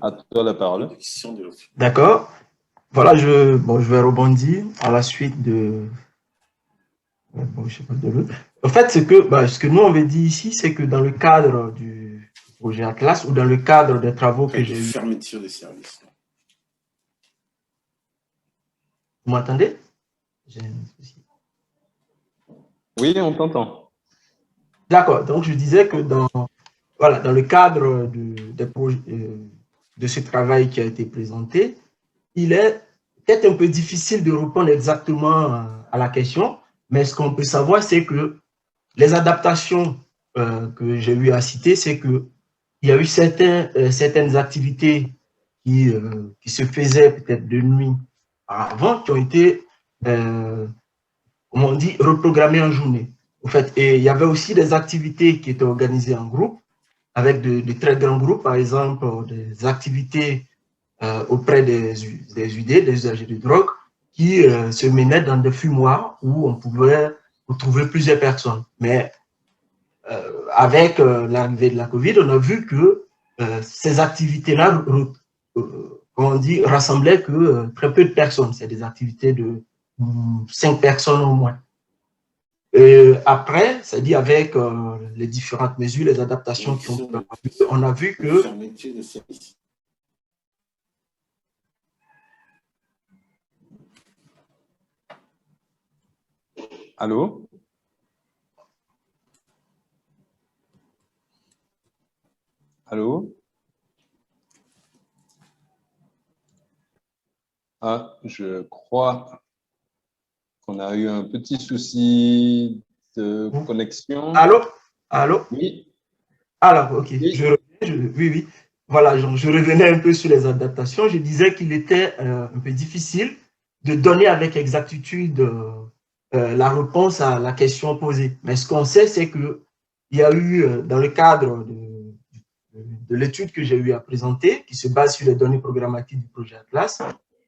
À toi la parole. D'accord. Voilà, je vais rebondir à la suite Bon, je sais pas de l'eau. En fait, ce que nous on avait dit ici, c'est que dans le cadre du projet Atlas ou dans le cadre des travaux que j'ai eu. Fermeture des services. Vous m'entendez? Oui, on t'entend. D'accord. Donc, je disais que dans le cadre de ce travail qui a été présenté, il est peut-être un peu difficile de répondre exactement à la question, mais ce qu'on peut savoir, c'est que les adaptations que j'ai eu à citer, c'est qu'il y a eu certaines activités qui se faisaient peut-être de nuit avant, qui ont été, comment on dit, reprogrammées en journée. En fait, et il y avait aussi des activités qui étaient organisées en groupe, avec de très grands groupes, par exemple, des activités auprès des UD, des usagers de drogue, qui se menaient dans des fumoirs où on pouvait retrouver plusieurs personnes. Mais avec l'arrivée de la COVID, on a vu que ces activités-là, comment on dit, rassemblaient que très peu de personnes. C'est des activités de 5 personnes au moins. Après, c'est-à-dire avec les différentes mesures, les adaptations qui ont on a vu que Allô? Allô? Ah, je crois qu'on a eu un petit souci de connexion. Allô? Allô? Oui. Alors, ok. Oui. Oui. Voilà, je revenais un peu sur les adaptations. Je disais qu'il était un peu difficile de donner avec exactitude la réponse à la question posée. Mais ce qu'on sait, c'est qu'il y a eu, dans le cadre de l'étude que j'ai eu à présenter, qui se base sur les données programmatiques du projet Atlas,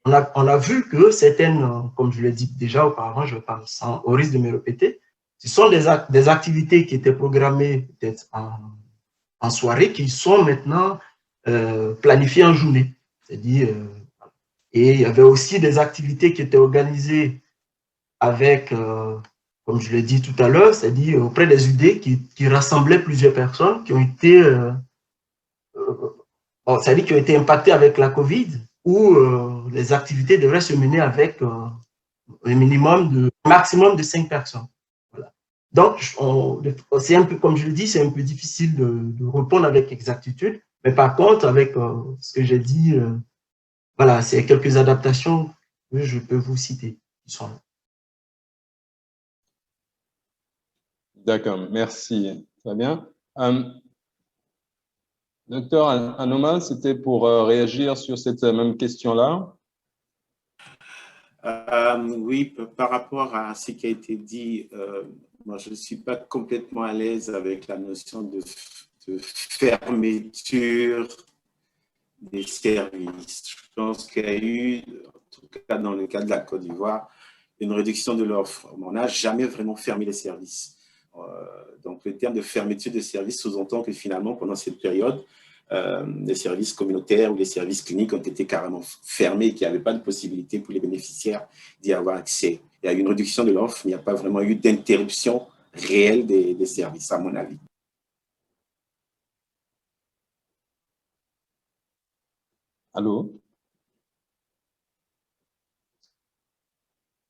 on a vu que certaines, comme je l'ai dit déjà auparavant, je parle au risque de me répéter, ce sont des activités qui étaient programmées peut-être en soirée qui sont maintenant planifiées en journée. C'est-à-dire, et il y avait aussi des activités qui étaient organisées avec, comme je l'ai dit tout à l'heure, c'est-à-dire auprès des UD qui rassemblaient plusieurs personnes qui ont été c'est-à-dire qui ont été impactés avec la COVID, où les activités devraient se mener avec un maximum de 5 personnes. Voilà. Donc, c'est un peu, comme je le dis, c'est un peu difficile de répondre avec exactitude, mais par contre, avec ce que j'ai dit, voilà, c'est quelques adaptations que je peux vous citer qui sont là. D'accord, merci. Très bien. Docteur Anoma, c'était pour réagir sur cette même question-là. Oui, par rapport à ce qui a été dit, moi, je ne suis pas complètement à l'aise avec la notion de fermeture des services. Je pense qu'il y a eu, en tout cas dans le cas de la Côte d'Ivoire, une réduction de l'offre. On n'a jamais vraiment fermé les services. Donc, le terme de fermeture de services sous-entend que finalement, pendant cette période, les services communautaires ou les services cliniques ont été carrément fermés et qu'il n'y avait pas de possibilité pour les bénéficiaires d'y avoir accès. Il y a eu une réduction de l'offre, il n'y a pas vraiment eu d'interruption réelle des services, à mon avis. Allô?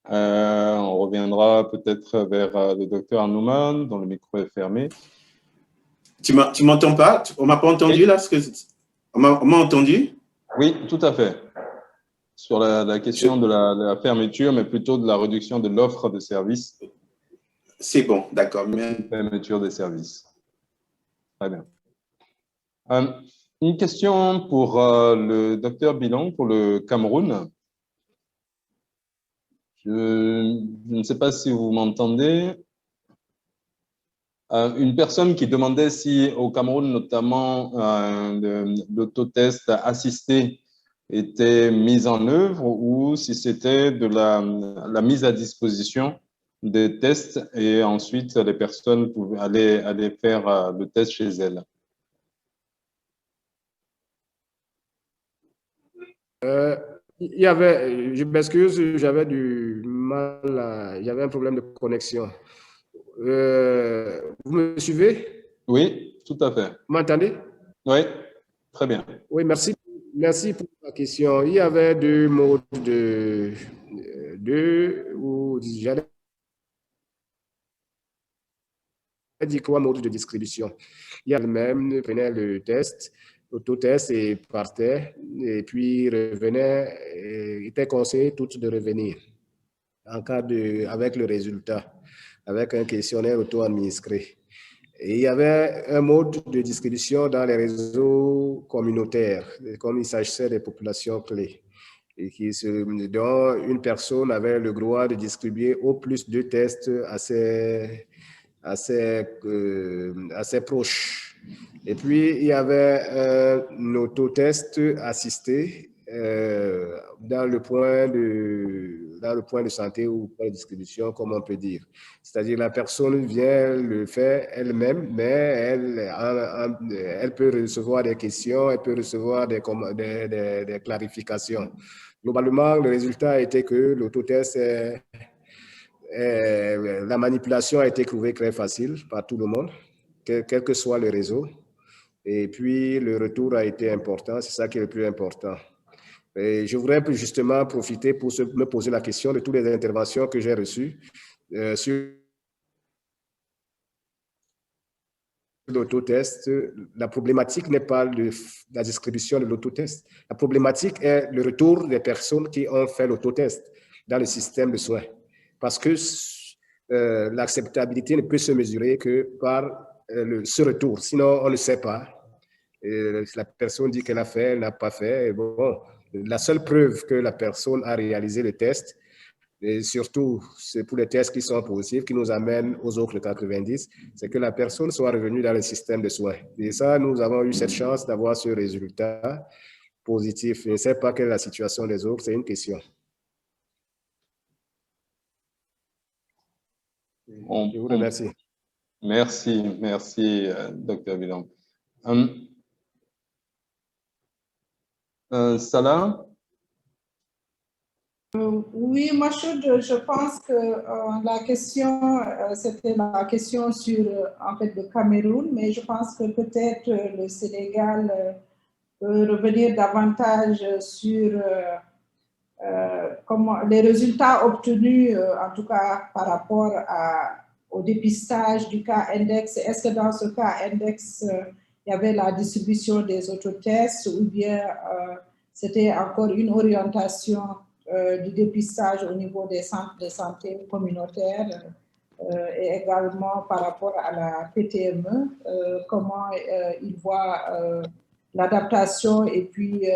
On reviendra peut-être vers le docteur Anouman, dont le micro est fermé. Tu m'entends pas? On m'a pas entendu oui. Là? On m'a entendu? Oui, tout à fait. Sur la question de la fermeture, mais plutôt de la réduction de l'offre de services. C'est bon, d'accord. Fermeture des services. Très bien. Une question pour le docteur Bilan, pour le Cameroun. Je ne sais pas si vous m'entendez. Une personne qui demandait si au Cameroun, notamment, l'autotest assisté était mis en œuvre ou si c'était de la mise à disposition des tests et ensuite les personnes pouvaient aller faire le test chez elles. Il y avait, je m'excuse, j'avais du mal apparemment, il y avait un problème de connexion. Vous me suivez? Oui, tout à fait. Vous m'entendez? Oui, très bien. Oui, merci. Merci pour la question. Il y avait deux modes ou j'allais dire trois modes de distribution. Il y a le même, prenait le test, l'autotest et partait, et puis revenait, et était conseillé toutes de revenir en cas avec le résultat, avec un questionnaire auto-administré. Et il y avait un mode de distribution dans les réseaux communautaires, comme il s'agissait des populations clés, et dont une personne avait le droit de distribuer au plus 2 tests assez proches. Et puis, il y avait un autotest assisté dans le point de santé ou point de distribution, comme on peut dire. C'est-à-dire la personne vient le faire elle-même, mais elle peut recevoir des questions, elle peut recevoir des clarifications. Globalement, le résultat a été que l'autotest la manipulation a été trouvée très facile par tout le monde, quel que soit le réseau. Et puis, le retour a été important, c'est ça qui est le plus important. Et je voudrais justement profiter pour me poser la question de toutes les interventions que j'ai reçues sur l'autotest. La problématique n'est pas la distribution de l'autotest. La problématique est le retour des personnes qui ont fait l'autotest dans le système de soins. Parce que l'acceptabilité ne peut se mesurer que par ce retour. Sinon, on ne sait pas. La personne dit qu'elle a fait, elle n'a pas fait. Et bon, la seule preuve que la personne a réalisé le test, et surtout, c'est pour les tests qui sont positifs, qui nous amènent aux autres 90, c'est que la personne soit revenue dans le système de soins. Et ça, nous avons eu cette chance d'avoir ce résultat positif. Je ne sais pas quelle est la situation des autres, c'est une question. Je vous remercie. Merci, Dr. Villam. Salah? Oui, Machoud, je pense que la question, c'était la question sur en fait, le Cameroun, mais je pense que peut-être le Sénégal peut revenir davantage sur comment, les résultats obtenus, en tout cas par rapport au dépistage du cas index. Est-ce que dans ce cas index, il y avait la distribution des autotests ou bien c'était encore une orientation du dépistage au niveau des centres de santé communautaires et également par rapport à la PTME, comment ils voient l'adaptation et puis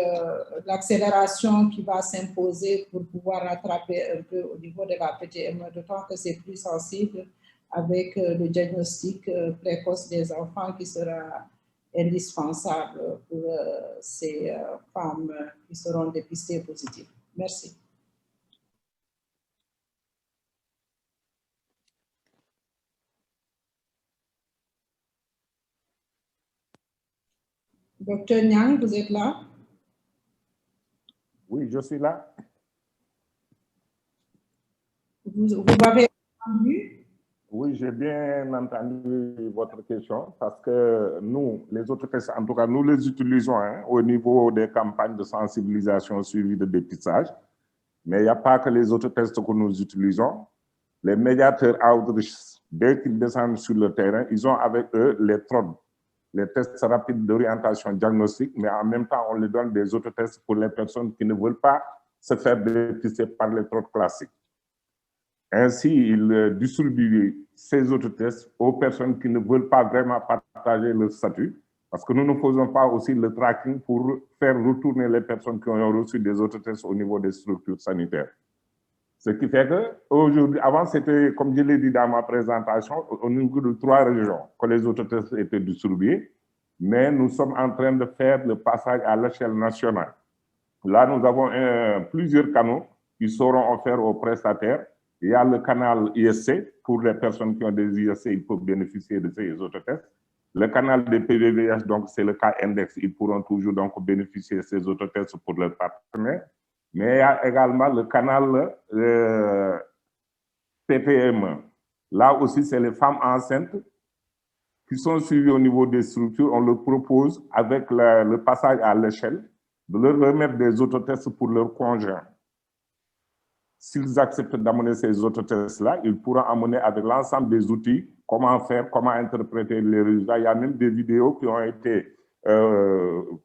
l'accélération qui va s'imposer pour pouvoir rattraper un peu au niveau de la PTME, d'autant que c'est plus sensible avec le diagnostic précoce des enfants qui sera indispensable pour ces femmes qui seront dépistées positives. Merci. Docteur Nyang, vous êtes là? Oui, je suis là. Vous m'avez entendu? Oui, j'ai bien entendu votre question parce que nous, les autres tests, en tout cas, nous les utilisons au niveau des campagnes de sensibilisation suivies de dépistage. Mais il n'y a pas que les autres tests que nous utilisons. Les médiateurs outreach, dès qu'ils descendent sur le terrain, ils ont avec eux les TROD, les tests rapides d'orientation diagnostique, mais en même temps, on les donne des autres tests pour les personnes qui ne veulent pas se faire dépister par les TROD classiques. Ainsi, ils distribuent ces autres tests aux personnes qui ne veulent pas vraiment partager leur statut, parce que nous ne faisons pas aussi le tracking pour faire retourner les personnes qui ont reçu des autres tests au niveau des structures sanitaires. Ce qui fait qu'aujourd'hui, avant, c'était, comme je l'ai dit dans ma présentation, au niveau de 3 régions que les autres tests étaient distribués, mais nous sommes en train de faire le passage à l'échelle nationale. Là, nous avons plusieurs canaux qui seront offerts aux prestataires. Il y a le canal ISC, pour les personnes qui ont des ISC, ils peuvent bénéficier de ces autres tests. Le canal des PVVH, donc c'est le cas index, ils pourront toujours donc bénéficier de ces autres tests pour leurs partenaires. Mais il y a également le canal PPME. Là aussi, c'est les femmes enceintes qui sont suivies au niveau des structures. On leur propose, avec le passage à l'échelle, de leur remettre des autotests pour leurs conjoints. S'ils acceptent d'amener ces autotests-là, ils pourront amener avec l'ensemble des outils comment faire, comment interpréter les résultats. Il y a même des vidéos qui ont été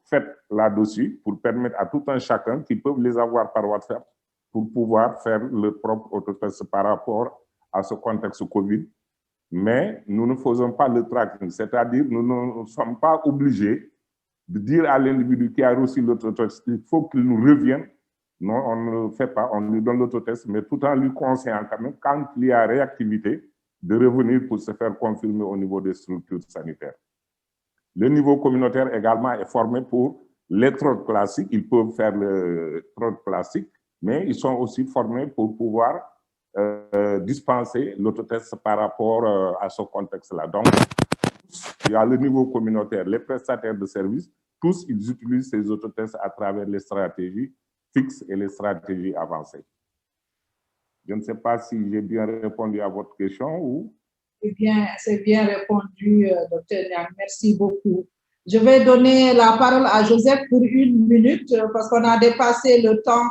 faites là-dessus pour permettre à tout un chacun qui peuvent les avoir par WhatsApp pour pouvoir faire leur propre autotest par rapport à ce contexte Covid. Mais nous ne faisons pas le tracking, c'est-à-dire nous ne sommes pas obligés de dire à l'individu qui a reçu l'autotest qu'il faut qu'il nous revienne. Non, on ne le fait pas, on lui donne l'autotest, mais tout en lui conseillant quand même, quand il y a réactivité, de revenir pour se faire confirmer au niveau des structures sanitaires. Le niveau communautaire également est formé pour les trottes classiques. Ils peuvent faire le trotte classique, mais ils sont aussi formés pour pouvoir dispenser l'autotest par rapport à ce contexte-là. Donc, il y a le niveau communautaire, les prestataires de services, tous ils utilisent ces autotests à travers les stratégies fixes et les stratégies avancées. Je ne sais pas si j'ai bien répondu à votre question ou... C'est bien répondu, Dr. Niang. Merci beaucoup. Je vais donner la parole à Joseph pour 1 minute parce qu'on a dépassé le temps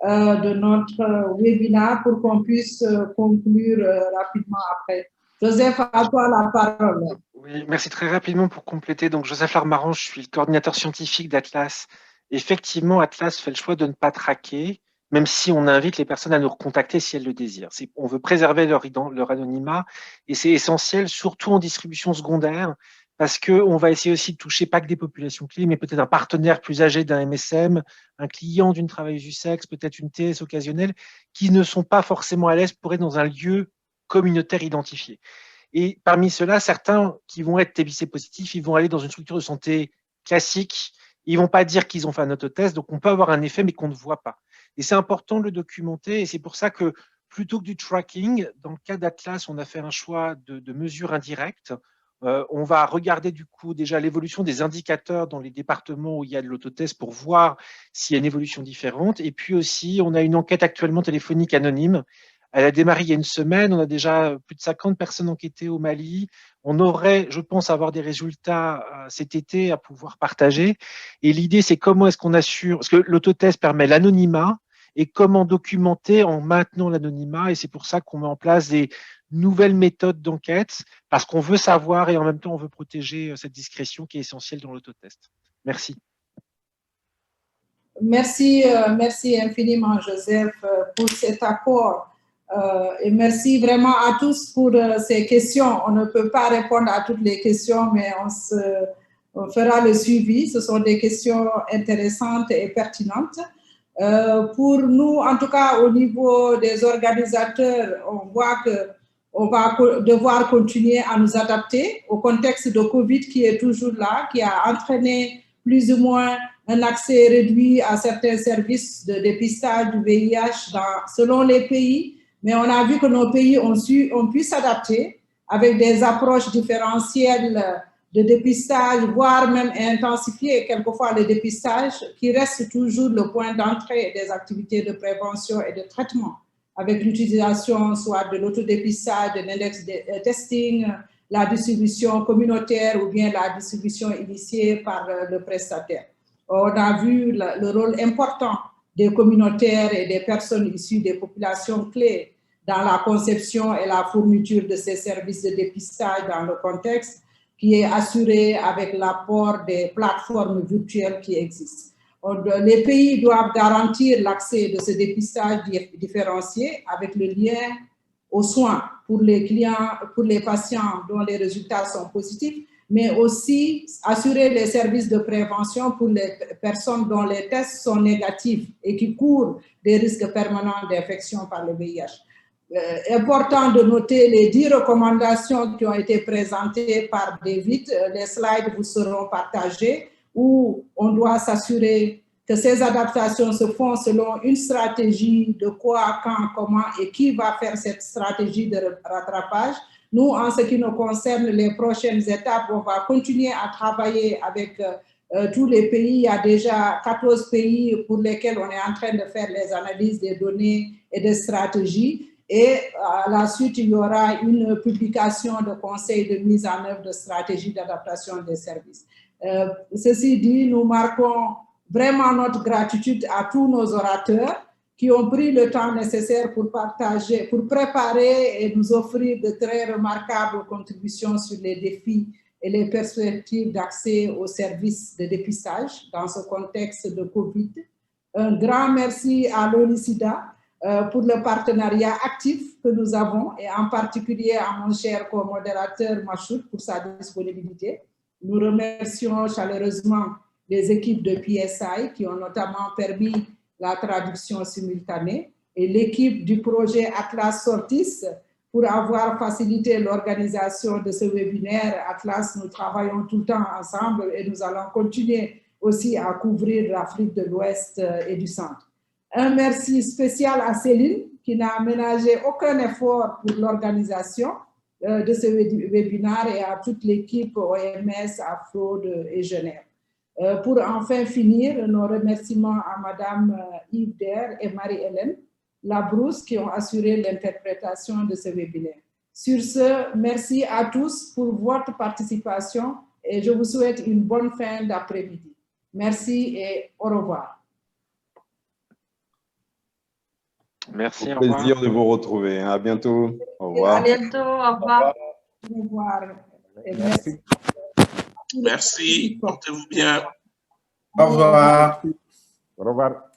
de notre webinaire pour qu'on puisse conclure rapidement après. Joseph, à toi la parole. Oui, merci. Très rapidement pour compléter. Donc, Joseph Larmaran, je suis le coordinateur scientifique d'Atlas. Effectivement, Atlas fait le choix de ne pas traquer, même si on invite les personnes à nous recontacter si elles le désirent. On veut préserver leur anonymat et c'est essentiel, surtout en distribution secondaire, parce qu'on va essayer aussi de toucher pas que des populations clés, mais peut-être un partenaire plus âgé d'un MSM, un client d'une travailleuse du sexe, peut-être une TS occasionnelle, qui ne sont pas forcément à l'aise pour être dans un lieu communautaire identifié. Et parmi ceux-là, certains qui vont être TBC positifs, ils vont aller dans une structure de santé classique, ils vont pas dire qu'ils ont fait un autotest, donc on peut avoir un effet, mais qu'on ne voit pas. Et c'est important de le documenter, et c'est pour ça que plutôt que du tracking, dans le cas d'Atlas, on a fait un choix de mesures indirectes. On va regarder du coup déjà l'évolution des indicateurs dans les départements où il y a de l'autotest pour voir s'il y a une évolution différente. Et puis aussi, on a une enquête actuellement téléphonique anonyme. Elle a démarré il y a 1 semaine, on a déjà plus de 50 personnes enquêtées au Mali. On aurait, je pense, avoir des résultats cet été à pouvoir partager. Et l'idée, c'est comment est-ce qu'on assure, parce que l'autotest permet l'anonymat, et comment documenter en maintenant l'anonymat. Et c'est pour ça qu'on met en place des nouvelles méthodes d'enquête, parce qu'on veut savoir et en même temps, on veut protéger cette discrétion qui est essentielle dans l'autotest. Merci. Merci infiniment, Joseph, pour cet accord. Et merci vraiment à tous pour ces questions. On ne peut pas répondre à toutes les questions, mais on fera le suivi. Ce sont des questions intéressantes et pertinentes. Pour nous, en tout cas, au niveau des organisateurs, on voit qu'on va devoir continuer à nous adapter au contexte de Covid qui est toujours là, qui a entraîné plus ou moins un accès réduit à certains services de dépistage du VIH selon les pays. Mais on a vu que nos pays ont pu s'adapter avec des approches différentielles de dépistage, voire même intensifier quelquefois le dépistage, qui reste toujours le point d'entrée des activités de prévention et de traitement, avec l'utilisation soit de l'autodépistage, de l'index de testing, la distribution communautaire ou bien la distribution initiée par le prestataire. On a vu le rôle important des communautaires et des personnes issues des populations clés dans la conception et la fourniture de ces services de dépistage dans le contexte qui est assuré avec l'apport des plateformes virtuelles qui existent. Les pays doivent garantir l'accès de ce dépistage différencié avec le lien aux soins pour les clients, pour les patients dont les résultats sont positifs, mais aussi assurer les services de prévention pour les personnes dont les tests sont négatifs et qui courent des risques permanents d'infection par le VIH. Important de noter les 10 recommandations qui ont été présentées par David. Les slides vous seront partagés où on doit s'assurer que ces adaptations se font selon une stratégie de quoi, quand, comment et qui va faire cette stratégie de rattrapage. Nous, en ce qui nous concerne, les prochaines étapes, on va continuer à travailler avec tous les pays. Il y a déjà 14 pays pour lesquels on est en train de faire les analyses des données et des stratégies. Et à la suite, il y aura une publication de conseils de mise en œuvre de stratégies d'adaptation des services. Ceci dit, nous marquons vraiment notre gratitude à tous nos orateurs qui ont pris le temps nécessaire pour partager, pour préparer et nous offrir de très remarquables contributions sur les défis et les perspectives d'accès aux services de dépistage dans ce contexte de Covid. Un grand merci à l'ONICIDA pour le partenariat actif que nous avons et en particulier à mon cher co-modérateur Machoud pour sa disponibilité. Nous remercions chaleureusement les équipes de PSI qui ont notamment permis la traduction simultanée et l'équipe du projet Atlas Sortis pour avoir facilité l'organisation de ce webinaire. Atlas, nous travaillons tout le temps ensemble et nous allons continuer aussi à couvrir l'Afrique de l'Ouest et du Centre. Un merci spécial à Céline qui n'a ménagé aucun effort pour l'organisation de ce webinaire et à toute l'équipe OMS, Afrode et Genève. Pour enfin finir, nos remerciements à Madame Yves Der et Marie-Hélène Labrousse qui ont assuré l'interprétation de ce webinaire. Sur ce, merci à tous pour votre participation et je vous souhaite une bonne fin d'après-midi. Merci et au revoir. Merci, au plaisir de vous retrouver. À bientôt. Au revoir. À bientôt. Au revoir. Au revoir. Et Merci. Merci. Portez-vous bien. Au revoir. Au revoir.